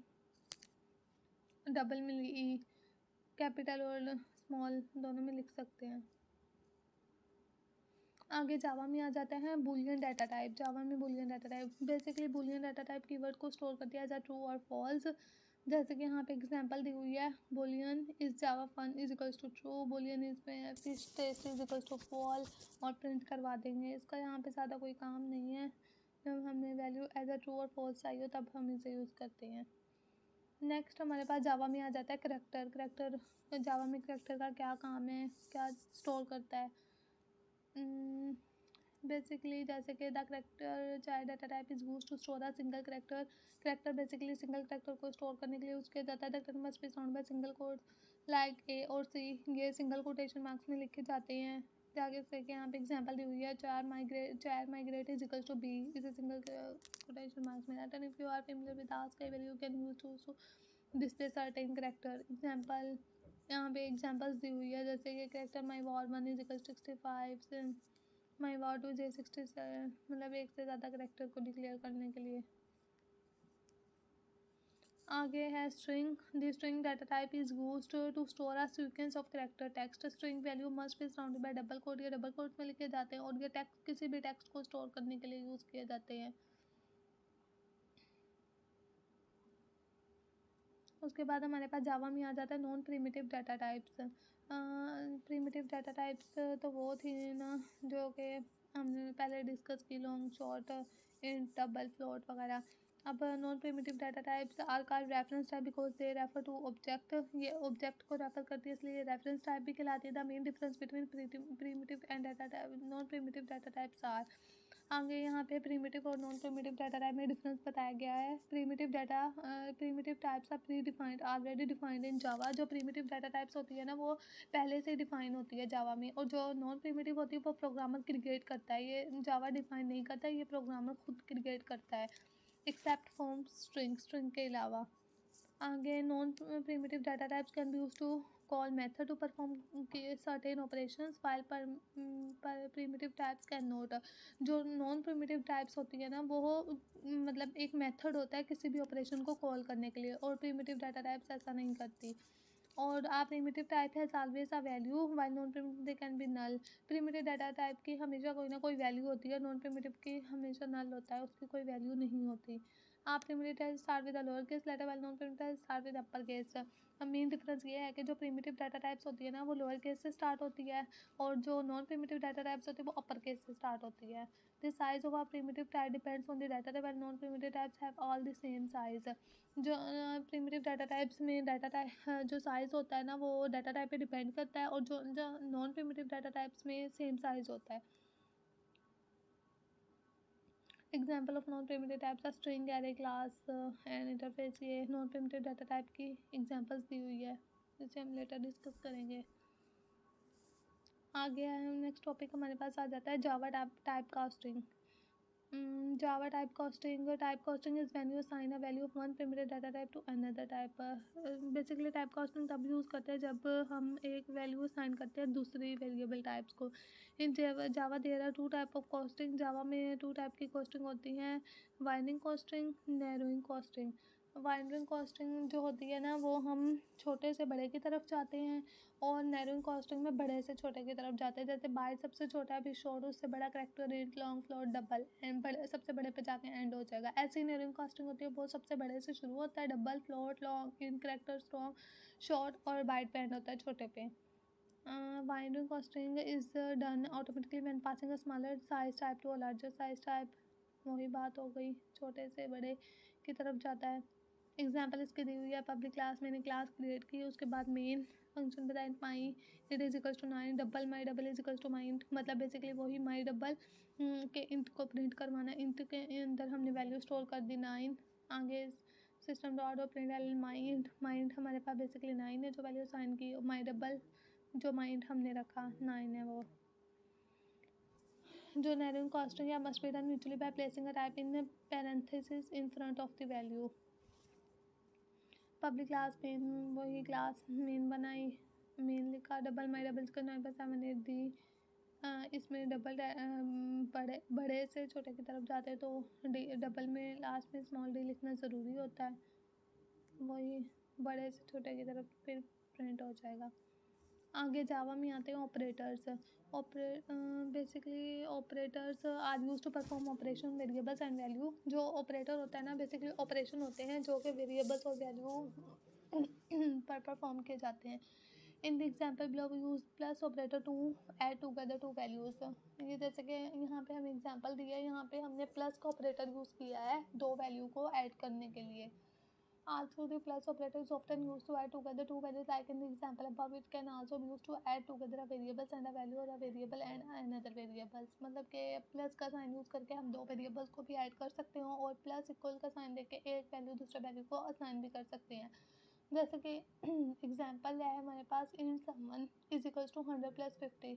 डबल में ई, कैपिटल और स्मॉल दोनों में लिख सकते हैं। आगे जावा में आ जाता है बूलियन डाटा टाइप। जावा में boolean data type basically boolean data type keyword को स्टोर करती है एज अ ट्रू और फॉल्स। जैसे कि यहाँ पे एग्जांपल दी हुई है, boolean is Java fun is equals to true, boolean is fish test is equals to false, और प्रिंट करवा देंगे। इसका यहाँ पे ज़्यादा कोई काम नहीं है। जब हमें वैल्यू एज अ ट्रू और फॉल्स चाहिए तब हम इसे यूज़ करते हैं। नेक्स्ट हमारे पास जावा में आ जाता है करैक्टर। करैक्टर जावा में करैक्टर का क्या काम है, क्या स्टोर करता है। बेसिकली जैसे कि the character child data type is used to store a single character. Character basically single character को स्टोर करने के लिए यूज़ किया जाता है। The character must be sound by single code like A और सी। ये सिंगल कोटेशन मार्क्स में लिखे जाते हैं। आगे से कि यहाँ पे एग्जांपल दी हुई है, char migrate is equal to B, इसे सिंगल कोटेशन मार्क्स में आता है। If you are familiar with ASCII value you can use to display certain character. Example यहाँ पे एग्जांपल्स दी हुई है, जैसे कि character my var 1 is equal 65 से माई वॉर 2 जे 67, मतलब एक से ज़्यादा करेक्टर को डिक्लेयर करने के लिए। आगे है string. The string data type is used to store a sequence of character text. String value must be surrounded by double quote. ये डबल कोट में लिखे जाते हैं और ये टेक्स्ट किसी भी टेक्स्ट को स्टोर करने के लिए यूज़ किए जाते हैं। उसके बाद हमारे पास जावा में आ जाता है non primitive data types. Primitive data types तो वो थी ना जो कि हमने पहले डिस्कस की, long short int double float वगैरह। अब non primitive data types are called reference type because they refer to object. ये ऑब्जेक्ट को रेफर करती है इसलिए रेफरेंस टाइप भी कहलाती है। The main difference between primitive and data type non primitive data types are. आगे यहाँ पे प्रिमिटिव और नॉन प्रिमिटिव डाटा टाइप में डिफरेंस बताया गया है। Primitive types are predefined already defined in जावा। जो प्रिमिटिव डाटा टाइप्स होती है ना वो पहले से डिफाइन होती है जावा में, और जो नॉन प्रिमिटिव होती है वो प्रोग्रामर क्रिएट करता है। ये जावा डिफाइन नहीं करता, ये प्रोग्रामर खुद क्रिएट करता है, एक्सेप्ट फ्रॉम स्ट्रिंग के अलावा। आगे non primitive data types can be use to call method to perform certain operations file पर प्रिमिटिव टाइप्स कैन नोट। जो नॉन प्रिमिटिव टाइप्स होती है ना वो मतलब एक मेथड होता है किसी भी ऑपरेशन को कॉल करने के लिए, और प्रिमिटिव डाटा टाइप्स ऐसा नहीं करती। और आ प्रिमिटिव टाइप है always a value while non primitive they can be null. Primitive data type की हमेशा कोई ना कोई वैल्यू होती है, नॉन प्रिमिटिव की हमेशा नल होता है, उसकी कोई वैल्यू नहीं होती। आप primitive start with lower case letter while non primitive start with upper case. अब मेन डिफरेंस ये है कि जो प्रिमिटिव डाटा टाइप्स होती है ना वो लोअर केस से स्टार्ट होती है, और जो नॉन प्रिमिटिव डाटा टाइप्स होती है वो अपर केस से स्टार्ट होती है। The size of a primitive type depends on the data type and non primitive types have all the same size. जो प्रिमिटिव डाटा टाइप्स में डाटा टाइप जो size होता है ना वो डाटा टाइप पे डिपेंड करता है, और जो नॉन प्रिमिटिव डाटा टाइप्स में सेम साइज़ होता है। Example of non primitive types are string, array, class and interface. ये नॉन प्रिमिटिव डाटा टाइप की एग्जाम्पल्स दी हुई है, जिसे हम लेटर डिस्कस करेंगे। आगे नेक्स्ट टॉपिक हमारे पास आ जाता है Java type casting. Java typecasting is when you assign a value of one primitive data type to another type। Basically typecasting तब यूज़ करते हैं जब हम एक वैल्यू असाइन करते हैं दूसरी वेरिएबल टाइप्स को। In Java there are two type of casting. Java में टू टाइप की कॉस्टिंग होती हैं, widening casting, narrowing casting. Widening casting जो होती है ना वो हम छोटे से बड़े की तरफ जाते हैं, और नैरोइंग कॉस्टिंग में बड़े से छोटे की तरफ जाते हैं। जैसे बाय सबसे छोटा भी शॉर्ट, उससे बड़ा character, int, long, float, double, and बड़े सबसे बड़े पे जाके एंड हो जाएगा। ऐसे ही नैरोइंग कॉस्टिंग होती है, वो सबसे बड़े से शुरू होता है, double, float, long, int, character, strong, short, और बाइट पे एंड होता है छोटे पे। Widening casting is done automatically when passing a smaller size type to a larger size type. वही बात हो गई, छोटे से बड़े की तरफ जाता है। एग्जाम्पल इसकी दी हुई है, पब्लिक क्लास, मैंने क्लास क्रिएट की, उसके बाद मेन फंक्शन बताया my int is equals to 9, double my double is equals to my int. मतलब बेसिकली वही माई डबल के इंट को प्रिंट करवाना। इंट के अंदर हमने वैल्यू स्टोर कर दी 9। आगे system dot out print my int हमारे पास बेसिकली 9 है जो वैल्यू साइन की, माई डबल जो माई इंट हमने रखा 9 है वो। जो नैरोइंग कॉस्टिंग या must be done mutually by placing a type in parenthesis in front of the value. Public class main, वही क्लास मेन बनाई, मेन लिखा, डबल माई डबल का 9/7 दी। इसमें डबल बड़े बड़े से छोटे की तरफ जाते हैं तो डी डबल में लास्ट में स्मॉल डी लिखना ज़रूरी होता है। वही बड़े से छोटे की तरफ फिर प्रिंट हो जाएगा। आगे जावा में आते हैं operators. Basically operators are use to perform operation variables and value. जो ऑपरेटर होता है ना, बेसिकली ऑपरेशन होते हैं जो कि वेरिएबल्स और वैल्यू पर परफॉर्म किए जाते हैं। In the example below we use plus operator to add together two values. ये जैसे कि यहाँ पे हमें एग्जाम्पल दिया है, यहाँ पे हमने प्लस का ऑपरेटर यूज़ किया है दो वैल्यू को ऐड करने के लिए। Also, the plus operator is often used to add together two values, like in the example above. It can also be used to add together a variables and a value, or a variable and another variables. मतलब कि plus का sign use करके हम दो variables को भी add कर सकते हो, और प्लस इक्वल का साइन देके एक वैल्यू दूसरे वैल्यू को असाइन भी कर सकते हैं। जैसे कि एग्जाम्पल है हमारे पास, int sum one is equals to 100 plus 50,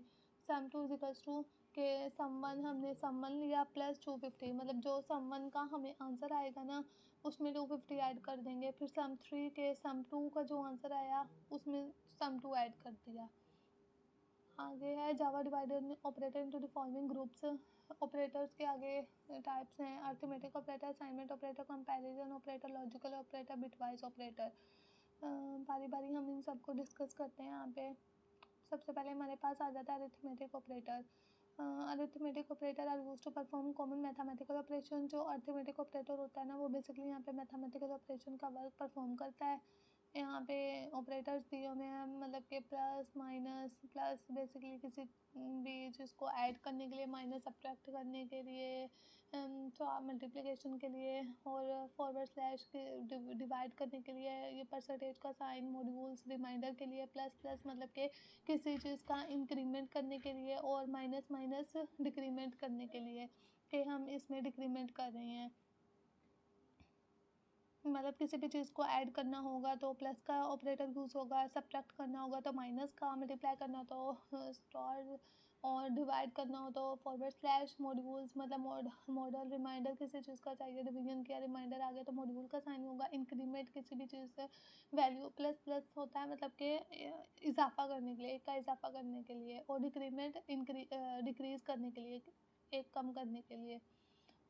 sum two is equals to के समवन, हमने समवन लिया प्लस 250, मतलब जो समवन का हमें आंसर आएगा ना उसमें 250 ऐड कर देंगे। फिर सम 3 के सम 2 का जो आंसर आया उसमें सम 2 ऐड कर दिया। आगे है Java divider operator into the following groups. Operators के आगे टाइप्स हैं, arithmetic operator, assignment operator, comparison operator, logical operator, bitwise operator. बारी बारी हम इन सबको डिस्कस करते हैं। यहाँ पे सबसे पहले हमारे पास आ जाता है arithmetic operator. Arithmetic operator are use to perform common mathematical operation. जो अरिथमेटिक ऑपरेटर होता है ना, वो बेसिकली यहाँ पे मैथमेटिकल ऑपरेशन का वर्क परफॉर्म करता है। यहाँ पे ऑपरेटर्स दिए हुए हैं, मतलब कि प्लस माइनस, प्लस बेसिकली किसी भी चीज़ को ऐड करने के लिए, माइनस सब्ट्रैक्ट करने के लिए, तो मल्टीप्लिकेशन के लिए, और फॉरवर्ड स्लैश के डिवाइड करने के लिए, ये परसेंटेज का साइन, मॉड्यूल्स रिमाइंडर के लिए, प्लस प्लस मतलब कि किसी चीज़ का इंक्रीमेंट करने के लिए, और माइनस माइनस डिक्रीमेंट करने के लिए कि हम इसमें डिक्रीमेंट कर रहे हैं। मतलब किसी भी चीज़ को ऐड करना होगा तो प्लस का ऑपरेटर यूज़ होगा, सब्ट्रैक्ट करना होगा तो माइनस का, मल्टीप्लाई करना हो तो स्टार, और डिवाइड करना हो तो फॉरवर्ड स्लैश, मॉड्यूल्स मतलब मॉडल रिमाइंडर किसी चीज़ का चाहिए, डिवीजन किया रिमाइंडर आ गया तो मॉड्यूल का साइन होगा। इंक्रीमेंट किसी भी चीज़ से वैल्यू प्लस प्लस होता है, मतलब कि इजाफा करने के लिए, एक का इजाफा करने के लिए, और डिक्रीमेंट डिक्रीज़ करने के लिए, एक कम करने के लिए।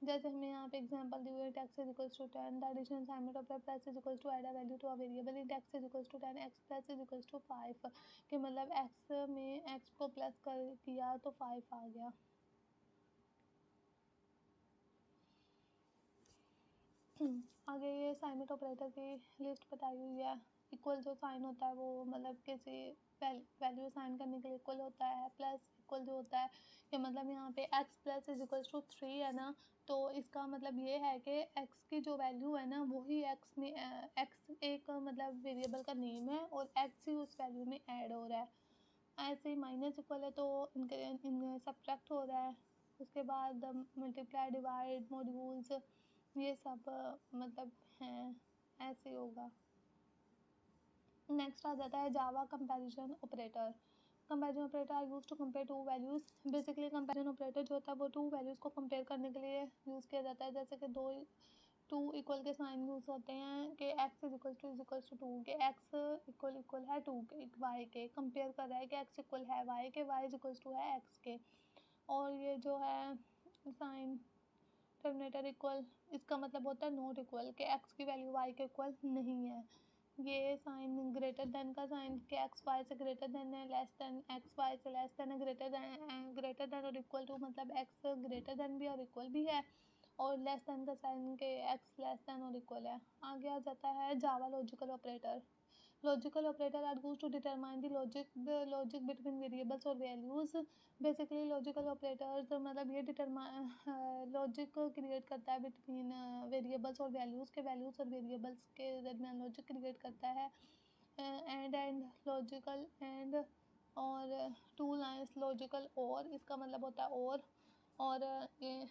जैसे हमें यहाँ पे एग्जांपल दी हुई है, x is equals to 10, the addition assignment of plus is equals to add a value to a variable in x is equals to 10, x plus is equals to 5, कि मतलब x में x को plus कर किया तो 5 आ गया। आगे ये असाइनमेंट ऑपरेटर की लिस्ट बताई हुई है। इक्वल जो साइन होता है वो मतलब किसी वैल्यू साइन करने के लिए इक्वल होता है। प्लस इक्वल जो होता है कि मतलब यहाँ पे x plus is equals to 3 है ना, तो इसका मतलब ये है कि x की जो वैल्यू है ना वही x में x एक मतलब वेरिएबल का नेम है और x ही उस वैल्यू में ऐड हो रहा है। ऐसे ही माइनस इक्वल है तो इनके सब्ट्रैक्ट हो रहा है। उसके बाद मल्टीप्लाई, डिवाइड, मॉड्यूल्स, ये सब मतलब हैं, ऐसे होगा। नेक्स्ट आ जाता है Java comparison operator. Comparison operator are use to compare two values. Basically comparison operator जो होता है वो टू वैल्यूज़ को कंपेयर करने के लिए यूज़ किया जाता है। जैसे कि टू इक्वल के साइन यूज़ होते हैं कि X is equal to two, के एक्स इक्वल इक्वल है टू के वाई के, कंपेयर कर रहा है कि एक्स इक्वल है वाई के, वाई इज इक्वल टू है एक्स के। और ये जो है साइन टर्मिनेटर इक्वल, इसका मतलब होता है नॉट इक्वल, के एक्स की वैल्यू वाई के इक्वल नहीं है। ये साइन ग्रेटर देन का साइन के एक्स वाई से ग्रेटर देन है, लेस देन एक्स वाई से लेस देन है, ग्रेटर देन और इक्वल टू मतलब एक्स ग्रेटर देन भी और इक्वल भी है, और लेस देन का साइन के एक्स लेस देन और इक्वल है। आगे आ जाता है जावा logical operator. Logical operator are used to determine the logic between variables और वैल्यूज़। बेसिकली लॉजिकल ऑपरेटर्स मतलब ये लॉजिक क्रिएट करता है बिटवीन वेरिएबल्स और वैल्यूज़ के, वैल्यूज़ और वेरिएबल्स के दरमियान लॉजिक क्रिएट करता है। एंड लॉजिकल एंड, और टू लाइन्स लॉजिकल, और इसका मतलब होता है और ये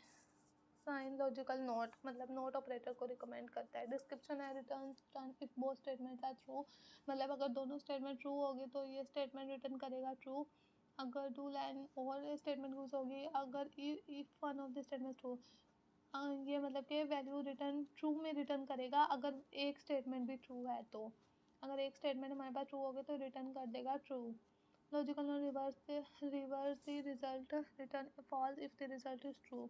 साइन लॉजिकल नॉट मतलब नॉट ऑपरेटर को रिकमेंड करता है। डिस्क्रिप्शन है return if both statements are true, मतलब अगर दोनों स्टेटमेंट ट्रू होगी तो ये स्टेटमेंट रिटर्न करेगा ट्रू। अगर टू लाइन और स्टेटमेंट यूज होगी, अगर if one of the statement true, ये मतलब कि वैल्यू रिटर्न ट्रू में रिटर्न करेगा अगर एक स्टेटमेंट भी ट्रू है तो। अगर एक स्टेटमेंट हमारे पास ट्रू होगी तो रिटर्न कर देगा true. Logical reverse the result, return false if the result is true.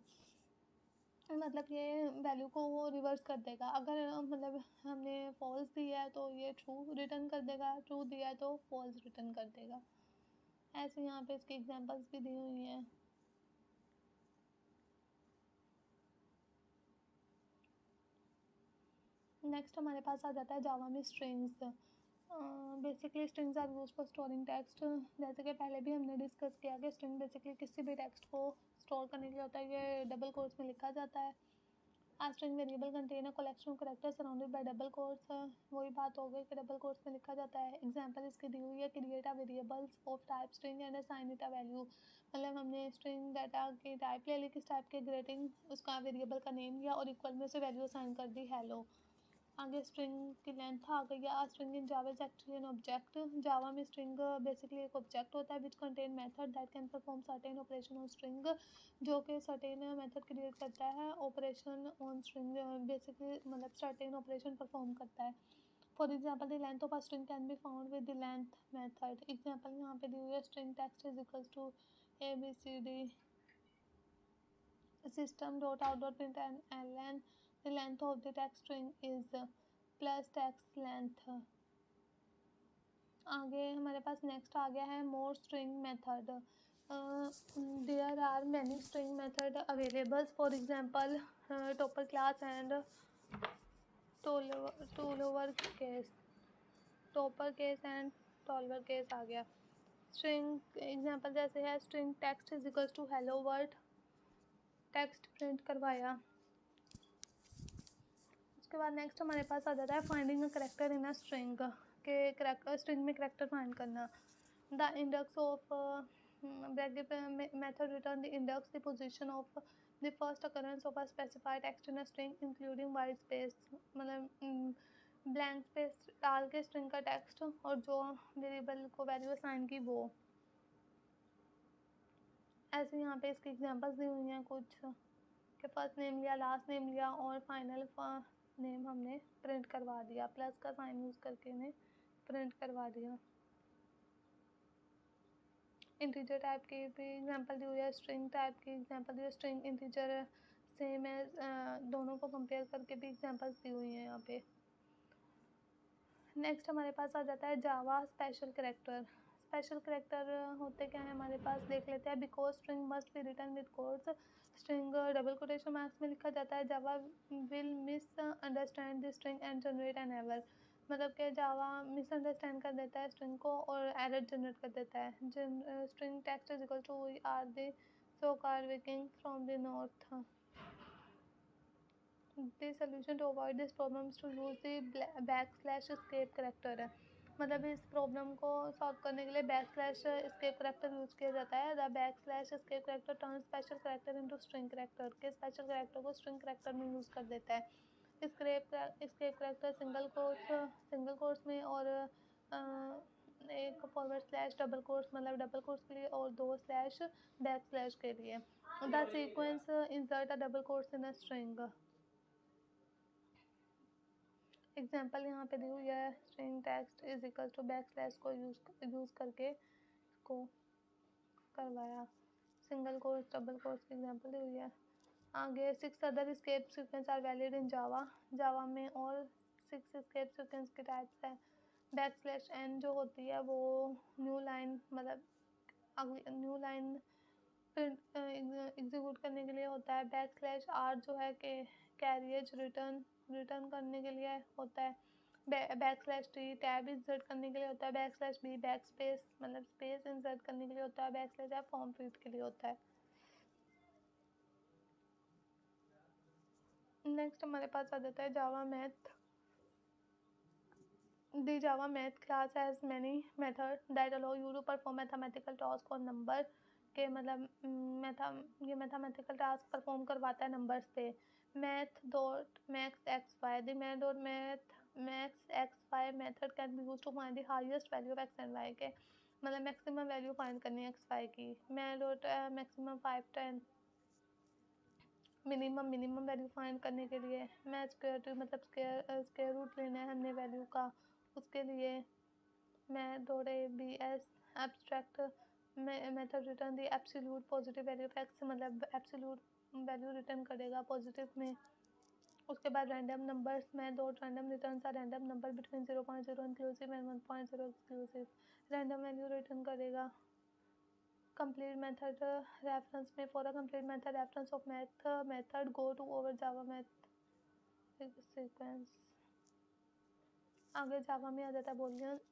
मतलब ये वैल्यू को वो रिवर्स कर देगा। अगर मतलब हमने फॉल्स दिया है तो ये ट्रू रिटर्न कर देगा, ट्रू दिया है तो फॉल्स रिटर्न कर देगा। ऐसे यहाँ पे इसकी एग्जांपल्स भी दी हुई हैं। नेक्स्ट हमारे पास आ जाता है जावा में strings. Basically strings are use for storing text. जैसे कि पहले भी हमने डिस्कस किया कि स्ट्रिंग बेसिकली किसी भी टेक्स्ट को स्टोर करने के लिए होता है। ये डबल कोट्स में लिखा जाता है। A string variable contain a collection of characters surrounded by double quotes। वही बात हो गई कि डबल कोट्स में लिखा जाता है। एग्जाम्पल इसकी दी हुई है, create a variables of type string and assign it a value. मतलब हमने स्ट्रिंग डाटा की टाइप ले ली, किस टाइप के ग्रेटिंग, उसका वेरिएबल का नेम लिया और इक्वल में से वैल्यू असाइन कर दी हेलो। आगे स्ट्रिंग की लेंथ आ गई है। String in Java is actually an object. Java में स्ट्रिंग बेसिकली एक ऑब्जेक्ट होता है which contain method that can perform certain operation on string, जो कि सर्टेन मेथड क्रिएट करता है ऑपरेशन ऑन स्ट्रिंग। बेसिकली मतलब सर्टेन ऑपरेशन परफॉर्म करता है। For example the length of a string can be found with the length method. Example यहाँ पे दी हुई है, string text is equals to ABCD system dot out dot print and ln the length of the text string is plus text length। आगे हमारे पास next आ गया है more string method. There are many string method available. For example to upper class and to lower case, to upper case and to lower case आ गया। String example जैसे है, string text is equals to hello world, text print करवाया। उसके बाद next हमारे पास आ जाता है finding a character in a string, के करेक्टर स्ट्रिंग में करेक्टर फाइंड करना। The index of bracket method return the index the position of the first occurrence of a specified text in a string including white space. मतलब blank space डाल के string का text और जो variable को value assign की वो। ऐसे यहाँ पे इसकी एग्जांपल्स दी हुई हैं कुछ, कि फर्स्ट नेम लिया, लास्ट नेम लिया और फाइनल नेम हमने प्रिंट करवा दिया, प्लस का साइन यूज़ करके इन्हें प्रिंट करवा दिया। इंटीजर टाइप की भी एग्जांपल दी हुई है, स्ट्रिंग टाइप की एग्जांपल दी हुई है, स्ट्रिंग इंटीजर सेम है, दोनों को कंपेयर करके भी एग्जांपल्स दी हुई हैं यहाँ पे। नेक्स्ट हमारे पास आ जाता है Java special character. Special character होते क्या है हमारे पास, देख लेते हैं। Because string must be written with quotes, string double quotation marks में लिखा जाता है। Java will misunderstand the string and generate an error. मतलब कि जावा मिसअंडरस्टैंड कर देता है स्ट्रिंग को और एरर जनरेट कर देता है। String text is equal to we are the so-called Viking from the north. The solution to avoid this problem is to use the backslash escape character है। मतलब इस प्रॉब्लम को solve करने के लिए बैकस्लैश escape character यूज़ किया जाता है। The backslash escape character turn special character into string character, के स्पेशल character को string character में यूज़ कर देता है। escape character सिंगल कोट्स में और एक फॉरवर्ड स्लैश डबल कोट्स, मतलब डबल कोट्स के लिए और दो स्लैश बैकस्लैश के लिए। The sequence insert a double quotes in a string. Example यहाँ पे दी हुई है, string text is equal to backslash को यूज़ करके इसको करवाया। सिंगल कोट्स डबल कोट्स की एग्जाम्पल दी हुई है। आगे 6 other escape sequence are valid in Java. Java में और 6 स्केप सीक्वेंस के टाइप्स हैं। बैकस्लैश एन जो होती है वो न्यू लाइन, मतलब अगली न्यू लाइन एग्जीक्यूट करने के लिए होता है। बैकस्लैश आर जो है कि कैरियज रिटर्न करने के लिए होता है। बैकस्लैश टी टैब इंसर्ट करने के लिए होता है। बैकस्लैश बी बैक स्पेस मतलब स्पेस इंसर्ट करने के लिए होता है। बैकस्लैश एफ फॉर्म फीड के लिए होता है। नेक्स्ट हमारे पास आ जाता है Java math. The Java math class has many method that allow you to perform mathematical task on number, के मतलब ये मैथमेटिकल टास्क परफॉर्म करवाता है नंबर्स पे। Math dot max X Y, the math dot max X Y method can be use to find the highest value of X and Y, के मतलब maximum value find करनी है X Y की। Math dot maximum 5 10 minimum value find करने के लिए। Math square मतलब square root लेना है हमने वैल्यू का, उसके लिए मैं dot A B S abstract method return the absolute positive value of X, मतलब एब्सोल्यूट वैल्यू रिटर्न करेगा पॉजिटिव में। उसके बाद रैंडम नंबर्स में दो random returns are random number between 0.0 inclusive and 1.0 exclusive, random value return करेगा। Complete method reference में for a complete method reference of method go to over Java math sequence. आगे Java में आ जाता है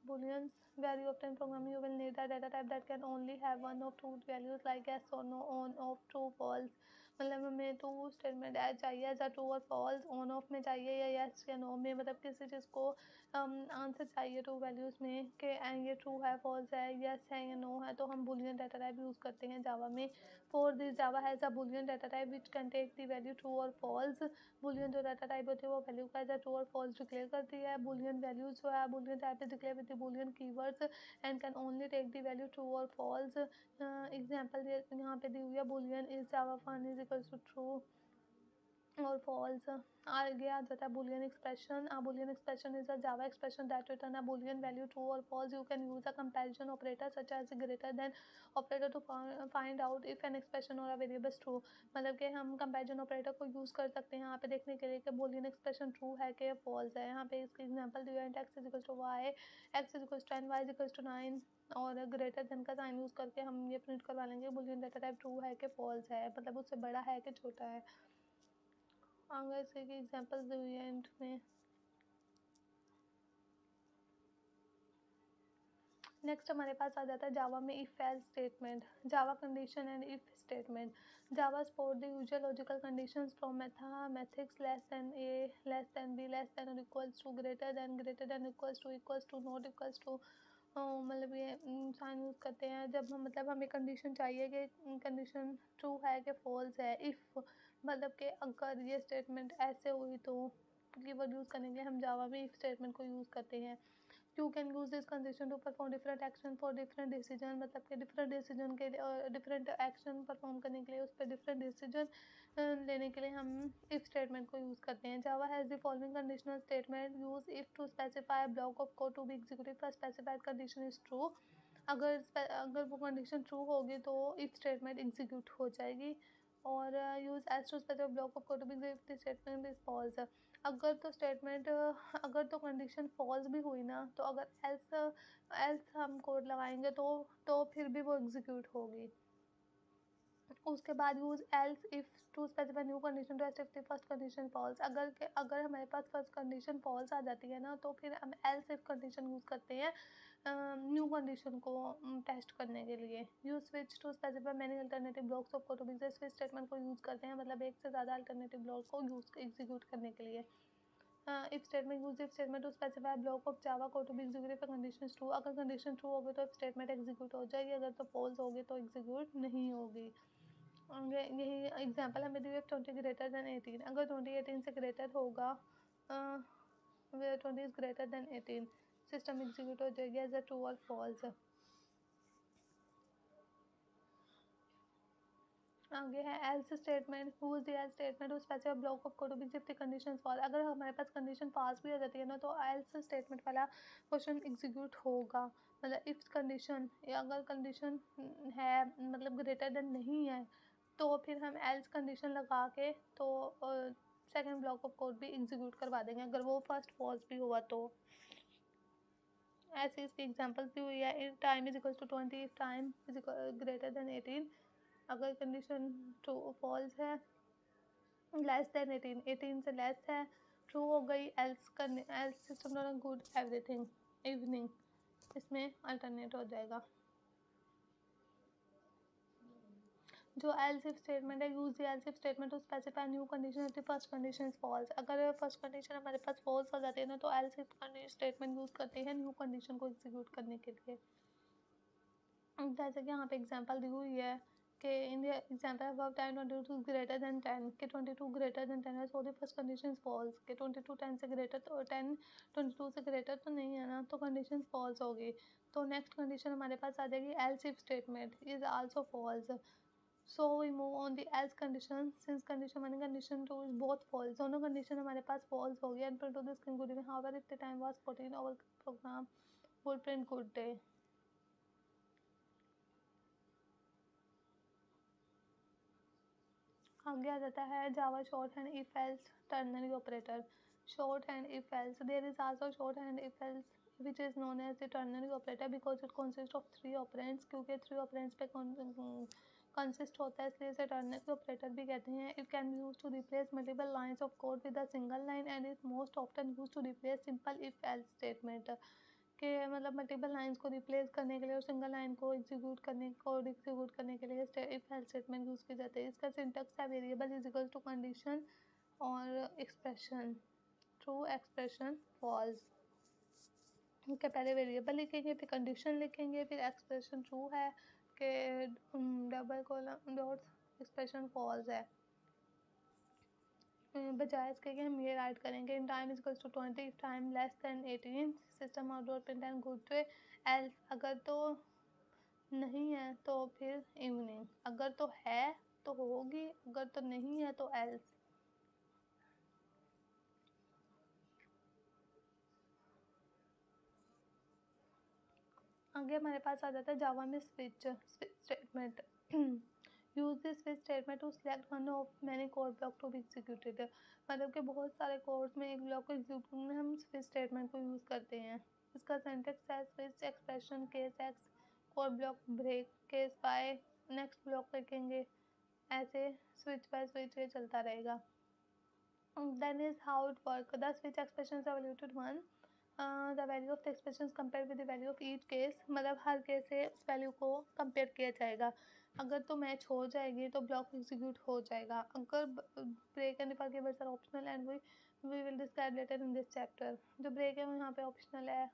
booleans where you obtain programming you will need a data type that can only have one of two values like yes or no, on off, true false। मतलब हमें two statement चाहिए या true और false, on off में चाहिए या yes या no में, मतलब किसी चीज़ को आंसर चाहिए टू वैल्यूज़ में कि ये ट्रू है फॉल्स है यस है या नो है, तो हम बूलियन डाटा टाइप यूज़ करते हैं जावा में। For this Java has a boolean data type which can take the value true और फॉल्स। बूलियन जो डाटा टाइप होती है वो वैल्यू का एज ट्रू और फॉल्स डिक्लेयर करती है। बूलियन वैल्यूज जो है boolean type is declare with the boolean keywords and can only take the value true और फॉल्स। एग्जांपल यहाँ पे दी हुई है boolean is Java fun is equals to true और फॉल्स। आगे आ जाता है boolean expression। A boolean expression is a Java expression that return a boolean value true or false। You can use a comparison operator such as greater than operator to find out if an expression or a variable is true। मतलब कि हम comparison operator को use कर सकते हैं यहाँ पे देखने के लिए कि boolean expression true है कि false है। यहाँ पे इसकी एग्जांपल दिया है x is equals to y, x is equals to 10, y is equals to 9 और ग्रेटर देन का साइन यूज़ करके हम ये प्रिंट करवा लेंगे boolean डाटा टाइप ट्रू है कि फॉल्स है, मतलब उससे बड़ा है कि छोटा है। आगे इसी की एग्जांपल्स दी हुई है एंड में। नेक्स्ट हमारे पास आ जाता है जावा में if else statement, Java condition and if statement. Java support the usual logical conditions from mathematics less than a less than b less than और equals to greater than equals to not equals to. मतलब ये sign use करते हैं जब हम मतलब हमें condition चाहिए कि कंडीशन ट्रू है कि फॉल्स है। इफ़ मतलब कि अगर ये स्टेटमेंट ऐसे हुई तो कीवर्ड यूज़ करने के लिए हम जावा में इफ स्टेटमेंट को यूज़ करते हैं। You can use this condition to perform different action for different decision, मतलब कि डिफरेंट डिसीजन के लिए डिफरेंट एक्शन परफॉर्म करने के लिए उस पर डिफरेंट डिसीजन लेने के लिए हम इफ स्टेटमेंट को यूज़ करते हैं। Java has the following conditional statement use if to specify block of code to be executed for specified condition is true. अगर वो कंडीशन ट्रू होगी तो इफ स्टेटमेंट एग्जीक्यूट हो जाएगी। और use else to specify block of code to be if the statement is false. अगर तो condition false भी हुई ना तो अगर एल्स हम कोड लगाएंगे तो फिर भी वो एग्जीक्यूट होगी। उसके बाद use else if to specify new condition to test if the first condition false. अगर हमारे पास फर्स्ट कंडीशन फॉल्स आ जाती है ना तो फिर हम एल्स इफ कंडीशन यूज़ करते हैं न्यू कंडीशन को टेस्ट करने के लिए। Use switch to specify many alternative blocks of code to be switch statement को यूज़ करते हैं, मतलब एक से ज़्यादा अल्टरनेटिव ब्लॉक को यूज़ एग्जीक्यूट करने के लिए। If statement use if statement to specify block of Java code to be executed for condition true. अगर कंडीशन ट्रू होगी तो इफ स्टेटमेंट एग्जीक्यूट हो जाएगी, अगर तो फॉल्स होगी तो एग्जीक्यूट नहीं होगी। यही एग्जांपल हमें दी है 20 ग्रेटर देन 18। अगर 20 18 से ग्रेटर होगा, 20 is greater than 18, system execute हो जाएगी एज अ ट्रू और फॉल्स। आगे है else statement. Use the else statement to specify block of code to be if the condition false. अगर हमारे पास कंडीशन पास भी हो जाती है ना तो एल्स स्टेटमेंट वाला क्वेश्चन एग्जीक्यूट होगा। मतलब इफ कंडीशन अगर कंडीशन है मतलब ग्रेटर देन नहीं है तो फिर हम एल्स कंडीशन लगा के तो सेकंड ब्लॉक ऑफ कोड भी एग्जीक्यूट करवा देंगे अगर वो फर्स्ट फॉल्स भी हुआ तो। ऐसे इसकी एग्जांपल्स दी हुई है। Time is equal to 20 if time is greater than 18। अगर कंडीशन ट्रू फॉल्स है लेस देन 18, 18 से लेस है, ट्रू हो गई else system don't good everything evening, इसमें अल्टरनेट हो जाएगा। जो एल्स इफ स्टेटमेंट है use the else if statement to specify new condition if the first condition is false. अगर फर्स्ट कंडीशन हमारे पास फॉल्स हो जाती है ना तो एल्स इफ स्टेटमेंट यूज करते हैं न्यू कंडीशन को एग्जीक्यूट करने के लिए। जैसे कि यहाँ पे एग्जांपल दी हुई है कि in the example above time 22 greater than 10 के 22 ग्रेटर देन 10 है, so the first condition is false के 22 10 से ग्रेटर तो 10 22 से ग्रेटर तो नहीं है ना तो कंडीशन फॉल्स होगी। तो नेक्स्ट कंडीशन हमारे पास आ जाएगी else if statement is also false. So we move on the else condition since condition 1 condition 2 is both false. दोनों कंडीशन हमारे पास फॉल्स हो गई and to this conclusion however if the time was 14 hour program would print good day. आगे आ जाता है Java short hand if else ternary operator. Short hand if else, there is also short hand if else which is known as the ternary operator because it consists of 3 operands। क्योंकि 3 operands पे consist होता है इसलिए इसे ternary operator भी कहते हैं। It can be use to replace multiple lines of code with a single line and is most often use to replace simple if else statement. के मतलब मल्टीपल लाइन्स को रिप्लेस करने के लिए और सिंगल लाइन को एग्जीक्यूट करने के लिए इफ एल्स स्टेटमेंट यूज की जाती है। इसका सिंटैक्स है variable is equal to condition और expression true expression false. Okay, पहले वेरिएबल लिखेंगे फिर कंडीशन लिखेंगे फिर एक्सप्रेशन ट्रू है कि double colon dot expression false है। बजाय इसके कि हम ये राइट करेंगे int time is equals to 20 time less than 18 system out dot print and good way else. अगर तो नहीं है तो फिर इवनिंग, अगर तो है तो होगी, अगर तो नहीं है तो एल्स। आगे हमारे पास आ जाता है जावा में switch statement. Use this switch statement to select one of many code block to be executed. मतलब कि बहुत सारे कोड्स में एक ब्लॉक को एग्जीक्यूट करने में हम स्विच स्टेटमेंट को यूज़ करते हैं। इसका सिंटैक्स है switch expression case x code block break case by next block लिखेंगे, ऐसे स्विच बाय स्विच ये चलता रहेगा। Then is how it work. The switch expressions are evaluated one. The value of the expressions compared with the value of each case। मतलब हर case से उस value को compare किया जाएगा। अगर तो मैच हो जाएगी तो ब्लॉक एग्जीक्यूट हो जाएगा। अगर break and differ keywords are optional and we will describe later in this chapter. जो ब्रेक है वो यहाँ पे ऑप्शनल है।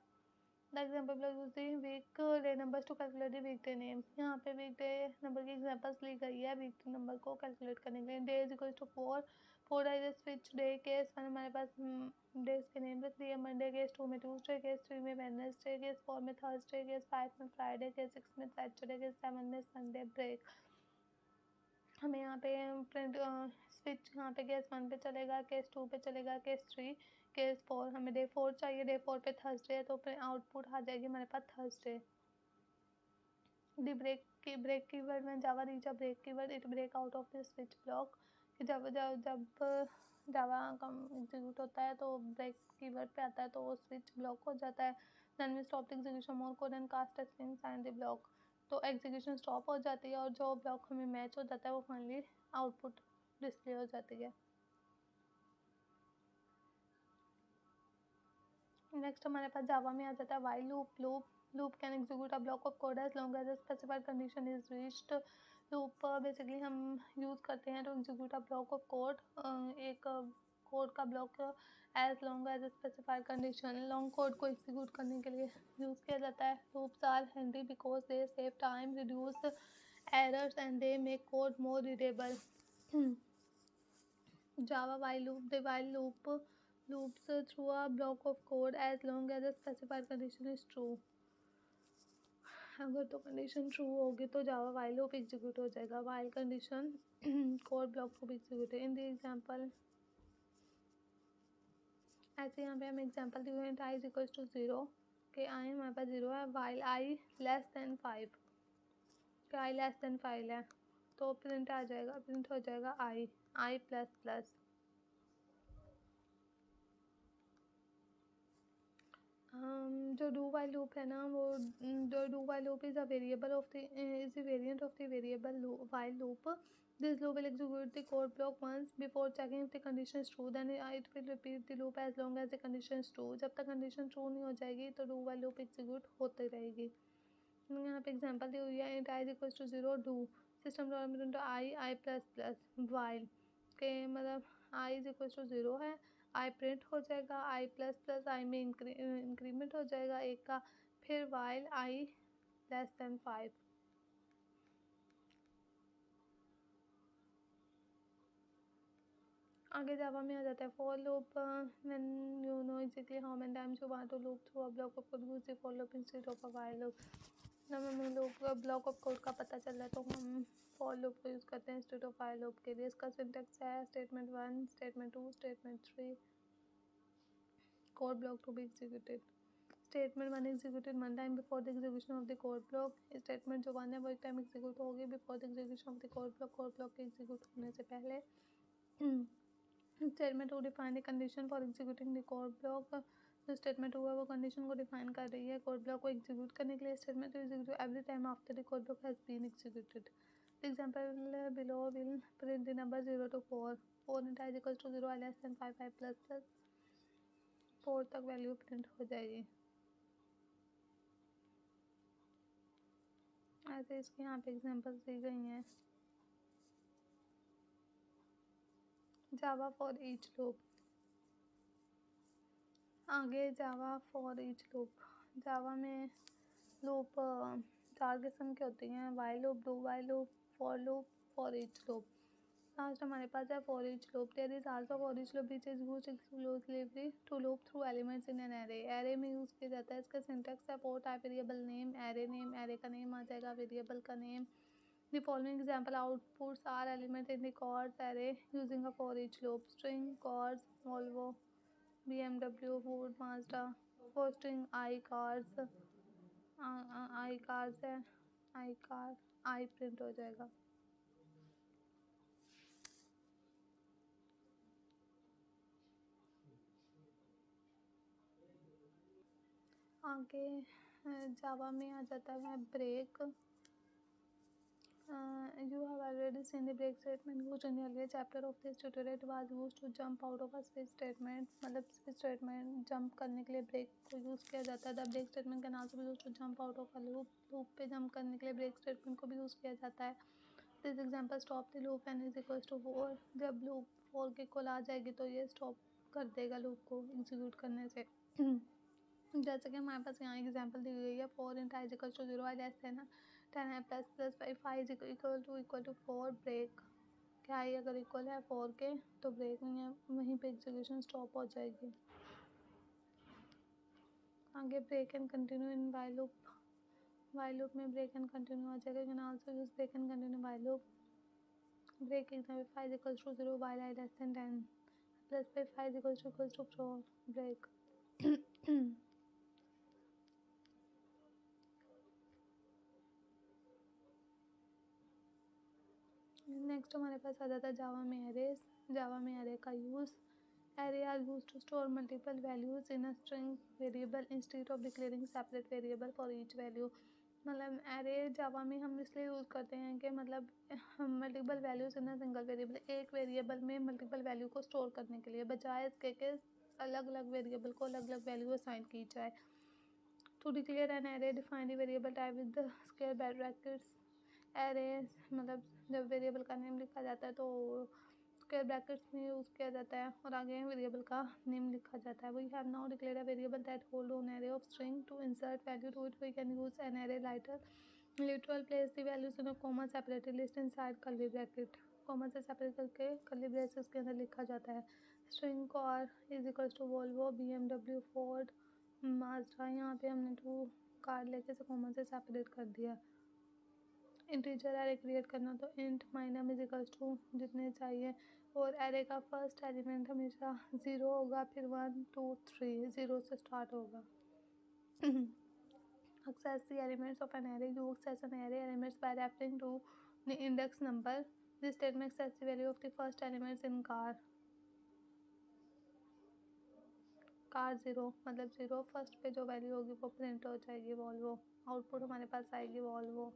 The example block use the week day numbers to calculate the week day name. यहाँ पे वीक डे नंबर की examples ली गई है वीक डे नंबर को कैलकुलेट करने के लिए। डे इज इक्वल टू 4 4 है स्विच डे केस वन हमारे पास डेज के नेम रख दिए। मंडे केस 2 में ट्यूसडे केस 3 में वेडनेसडे केस 4 में थर्सडे केस 5 में फ्राइडे केस 6 में सैटरडे केस 7 में संडे ब्रेक। हमें यहाँ पे प्रिंट स्विच यहाँ पे केस 1 पे चलेगा, केस 2 पे चलेगा, केस 3 केस 4। हमें डे 4 चाहिए, डे 4 पे थर्सडे है तो फिर आउटपुट आ जाएगी हमारे पास थर्सडे। दी ब्रेक कीवर्ड में Java reach a break keyword it break out of the switch block. जब जावा कम एग्जीक्यूट होता है तो ब्रेक कीवर्ड पे आता है तो वो स्विच ब्लॉक हो जाता है। Then we stop execution more code and cast explain sign the block. तो एग्जीक्यूशन स्टॉप हो जाती है और जो ब्लॉक हमें मैच हो जाता है वो फाइनली आउटपुट डिस्प्ले हो जाती है। नेक्स्ट हमारे पास जावा में आ जाता है while loop loop can execute a block of code as long as a specified condition is reached. Loop basically हम यूज़ करते हैं to execute a block of code, एक कोड का block as long as a specified condition. Long code को execute करने के लिए use किया जाता है। Loops are handy because they save time reduce errors and they make code more readable. Java while loop, the while loop loops through a block of code as long as the specified condition is true। अगर तो condition true होगी तो जावा while loop execute हो जाएगा। while condition code block को भी execute in the example. ऐसे यहाँ पे हम एग्जाम्पल दिए हैं आई इज इक्वल टू 0 के आई हमारे पास 0 है while आई लेस देन 5 के आई लेस देन 5 है तो प्रिंट आ जाएगा, प्रिंट हो जाएगा आई प्लस प्लस। जो डू वाइल लूप है ना वो जो do while loop is a variable of the is the variant of the variable while loop. This loop will execute the code block once before checking if the condition is true, then it will repeat the loop as long as the condition is true। जब तक condition true नहीं हो जाएगी तो do while loop execute होती रहेगी। यहाँ पे एग्जांपल दी हुई है int I is equal to 0 do system dot I plus plus while के मतलब आई इज इक्वल टू 0 है, आई प्रिंट हो जाएगा, आई प्लस प्लस आई में इंक्रीमेंट हो जाएगा एक का, फिर वाइल आई लेस देन 5। आगे जावा में आ जाता है for loop when you know exactly how many times you want to loop through a block of code use the for loop instead of a while loop. जब हमें loop block of code का पता चल रहा है तो हम for loop को यूज़ करते हैं इंस्टेड ऑफ व्हाइल लूप के लिए। इसका सिंटैक्स है statement 1 statement 2 statement 3 code block to be executed. Statement 1 executed 1 time before the execution of the code block. Statement जो 1 है वो एक टाइम एग्जीक्यूट होगी before the execution of the code block के एग्जीक्यूट होने से पहले। Statement 2 define the condition for executing the code block. जो स्टेटमेंट 2 है वो कंडीशन को डिफाइन कर रही है कोड ब्लॉक को एग्जीक्यूट करने के लिए। Statement 2 execute every time after the code block has been executed. Example below will print the number 0 to 4 4 into i equals to 0 i less than 5 5 plus 4 तक value print हो जाएगी। ऐसे इसके यहाँ पे एग्जांपल्स दी गई हैं। Java for each loop. आगे Java for each loop. Java में लूप 4 किस्म की होती हैं, while loop, do while loop, for each loop. Last हमारे पास है for each loop. There is also for each loop which is used exclusively to loop through elements in an array. Array में use किया जाता है। इसका syntax है for type variable name, array का नेम आ जाएगा, वेरिएबल का name. The following example outputs are elements in the cars array using a for each loop. String cars, Volvo, BMW, Ford, Mazda. For string I cars, I cars है, I car, I print हो जाएगा। आगे Java में आ जाता है break. You have already seen the break statement used in the earlier chapter of this tutorial. It was used to jump out of a switch statement। मतलब switch statement jump करने के लिए break को use किया जाता है। The break statement can also be used to jump out of a loop। loop पे jump करने के लिए break statement को भी use किया जाता है। This example stop the loop n is equals to 4। जब loop 4 के इक्वल आ जाएगी तो ये stop कर देगा loop को execute करने से। जैसे कि हमारे पास यहाँ एग्जांपल दी गई है 4 into i is equals to 0 i less than 10 i plus 5 is equal to 4 break. क्या आई अगर इक्वल है 4 के तो ब्रेक नहीं है, वहीं पे एग्जीक्यूशन स्टॉप हो जाएगी। आगे break and continue in while loop. While loop में ब्रेक एंड कंटिन्यू आ जाएगा। Can also use break and continue while loop. Break example 5 is equals to 0 while I less than 10 plus 5 is equals to 4 break. Next हमारे पास आ जाता है Java में arrays. जावा में एरे का use. Array are use to store multiple values in a string variable instead of declaring separate variable for each value. मतलब array Java में हम इसलिए यूज़ करते हैं कि मतलब multiple values in a single variable, एक वेरिएबल में मल्टीपल वैल्यू को स्टोर करने के लिए, बजाय इसके कि अलग अलग वेरिएबल को अलग अलग वैल्यू असाइन की जाए। To declare an array define the variable type with the square brackets. Array मतलब जब वेरिएबल का नेम लिखा जाता है तो स्क्वायर ब्रैकेट्स में यूज़ किया जाता है और आगे वेरिएबल का नेम लिखा जाता है। We have now declare a variable that hold on array of string to insert value to it we can use an array lighter literal place the values in a comma separated list inside curly bracket. Comma से separate करके curly braces के अंदर लिखा जाता है। String car is equals to Volvo, BMW, Ford, Mazda. यहाँ पे हमने टू कार लेके से कॉमा से सेपरेट कर दिया। इंटीजर एरे क्रिएट करना तो इंट माइनम इज इक्वल्स टू जितने चाहिए और एरे का फर्स्ट एलिमेंट हमेशा 0 होगा, फिर 1 2 3 0 से स्टार्ट होगा। access the elements of an array। you access an array elements by referring to the index number। this statement access the value of the first elements in car। Car 0 मतलब 0 first पे जो value होगी वो print हो जाएगी Volvo. Output हमारे पास आएगी Volvo.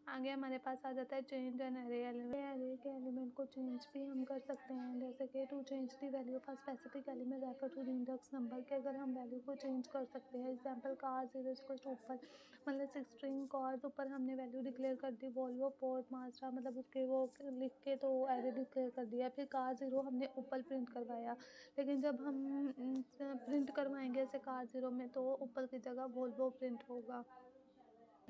आगे हमारे पास आ जाता है change an array element. Array के एलिमेंट को चेंज भी हम कर सकते हैं, जैसे कि to change the value of specific element refer to the index number के अगर हम वैल्यू को चेंज कर सकते हैं। एग्जांपल कार 0 को ऊपर मतलब स्ट्रिंग कार्स ऊपर हमने वैल्यू डिक्लेयर कर दी वॉल्वो, फोर्ड, माज़दा मतलब उसके वो लिख के तो एरे डिक्लेयर कर दिया। फिर कार 0 हमने ऊपर प्रिंट करवाया, लेकिन जब हम प्रिंट करवाएंगे ऐसे कार 0 में तो ऊपर की जगह वॉल्वो प्रिंट होगा।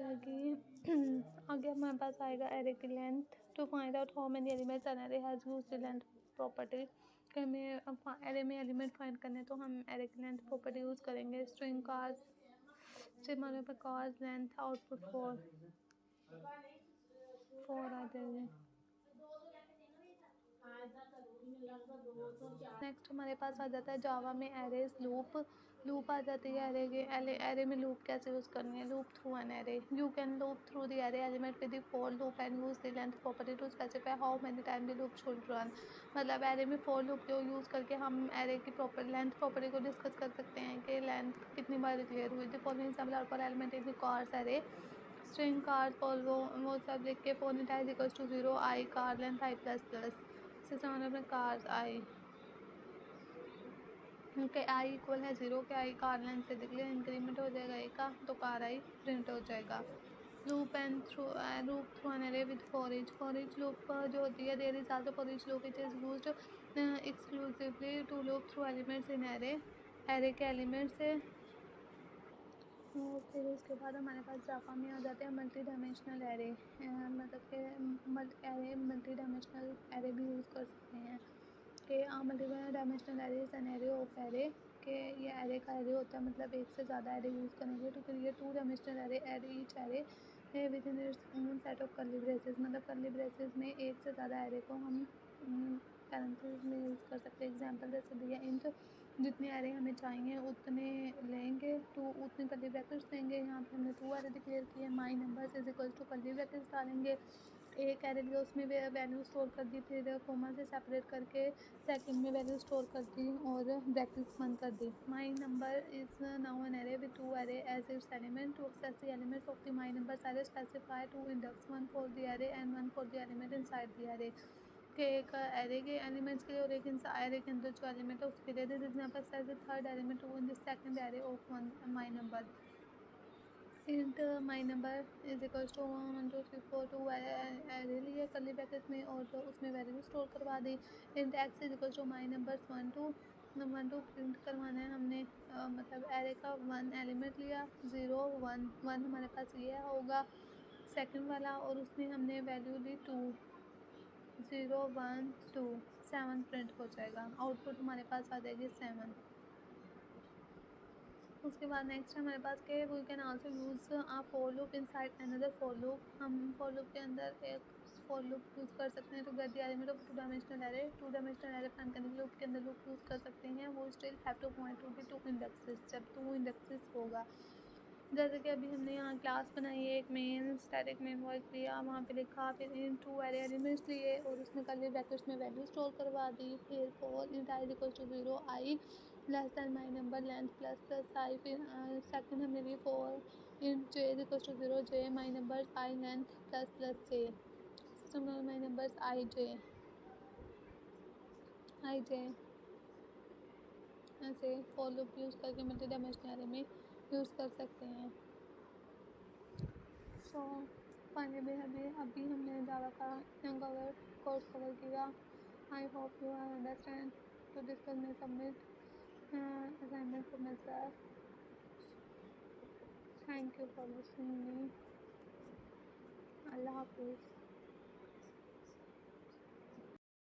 आगे हमारे पास आएगा एरे की length. To find out how many elements an array has used the length property. कि हमें एरे में एलिमेंट फाइंड करने तो हम एरे की लेंथ प्रॉपर्टी यूज़ करेंगे। स्ट्रिंग कार्स से हमारे पास कार्स लेंथ आउटपुट 4 आ जाएगी। नेक्स्ट हमारे पास आ जाता है जावा में एरेज लूप आ जाती है एरे में लूप कैसे यूज़ करनी है। Loop through an array, you can loop through the array element with the for loop and use the length property to specify how many time the loop should run. मतलब array में for loop को use करके हम array की proper length property को discuss कर सकते हैं कि लेंथ कितनी बार डिक्लेयर हुई। The following example for element in the cars array, string car for वो सब लिख के phone it is equals to 0 I car length I plus plus system में कार्स आई के आई इक्वल है 0 के आई कार लेंथ से declare increment हो जाएगा ए का, तो कार आई प्रिंट हो जाएगा। Loop through an array with for each loop जो होती है there is also for each loop it is used exclusively to loop through elements in array के एलिमेंट्स से। और फिर उसके बाद हमारे पास जावा में आ जाते हैं मल्टी डायमेंशनल एरे, मतलब कि मल्टी डायमेंशनल एरे भी यूज़ कर सकते हैं कि multi dimensional array is an array of array के ये एरे का एरे होता है, मतलब एक से ज़्यादा एरे यूज़ करेंगे to create two dimensional array each array with in its own set of curly braces. मतलब कर्ली ब्रेसेस में एक से ज़्यादा एरे को हम पैरेंथेसिस में यूज़ कर सकते हैं। एग्जांपल जैसे दिया इंट जितने एरे हमें चाहिए उतने लेंगे, टू उतने कर्ली ब्रैकेट्स देंगे। यहाँ पे हमने 2 एरे डिक्लेयर किए, my numbers is equals to curly brackets डालेंगे, एक एरे लिया उसमें वैल्यू स्टोर कर दी, फिर कोमा से सेपरेट करके सेकंड में वैल्यू स्टोर कर दी और ब्रैकेट्स बंद कर दी। My number is now an array with 2 array as its element to access the elements of the my numbers array specify 2 index, 1 for the array and 1 for the element inside the array के एक array के elements के लिए और एक array के अंदर जो एलिमेंट है उसके लिए। This example says the third element two in the second array of one my number int my number is equals to 1 2 3 4 2 array लिए कर्ली ब्रैकेट में और उसमें वैल्यू स्टोर करवा दी। Int x is equals to my numbers 1 2 print करवाना है हमने, मतलब एरे का 1 एलिमेंट लिया 0 1 1 हमारे पास ये होगा सेकंड वाला, और उसमें हमने वैल्यू ली 2 0 1 2 7 प्रिंट हो जाएगा। आउटपुट हमारे पास आ जाएगी 7। उसके बाद नेक्स्ट हमारे पास के we can also use a for loop inside another for loop. हम फॉर लूप के अंदर एक फॉर लूप यूज़ कर सकते हैं to get the element of 2 dimensional array. 2 dimensional array find करने के लिए लूप के अंदर लूप यूज़ कर सकते हैं। वो still have two point two the 2 indexes, जब 2 इंडेक्सेस होगा। जैसे कि अभी हमने यहाँ क्लास बनाई है, एक मेन स्टैटिक मेन वॉइस लिया, वहाँ पे लिखा, फिर इन 2 एरे एलिमेंट्स लिए और उसमें कर्ली ब्रैकेट्स में वैल्यू स्टोर करवा दी। फिर for int i equal to 0 i less than my number length plus plus i. फिर सेकंड हमने ली for int j is equal to 0 j my number i length plus plus j system my numbers i j ऐसे for loop use करके multidimensional array में use कर सकते हैं। So finally अभी हमने जावा का कोर्स कवर किया। I hope you are understand to discuss में submit assignment for my self. Thank you for listening me. अल्लाह हाफिज़।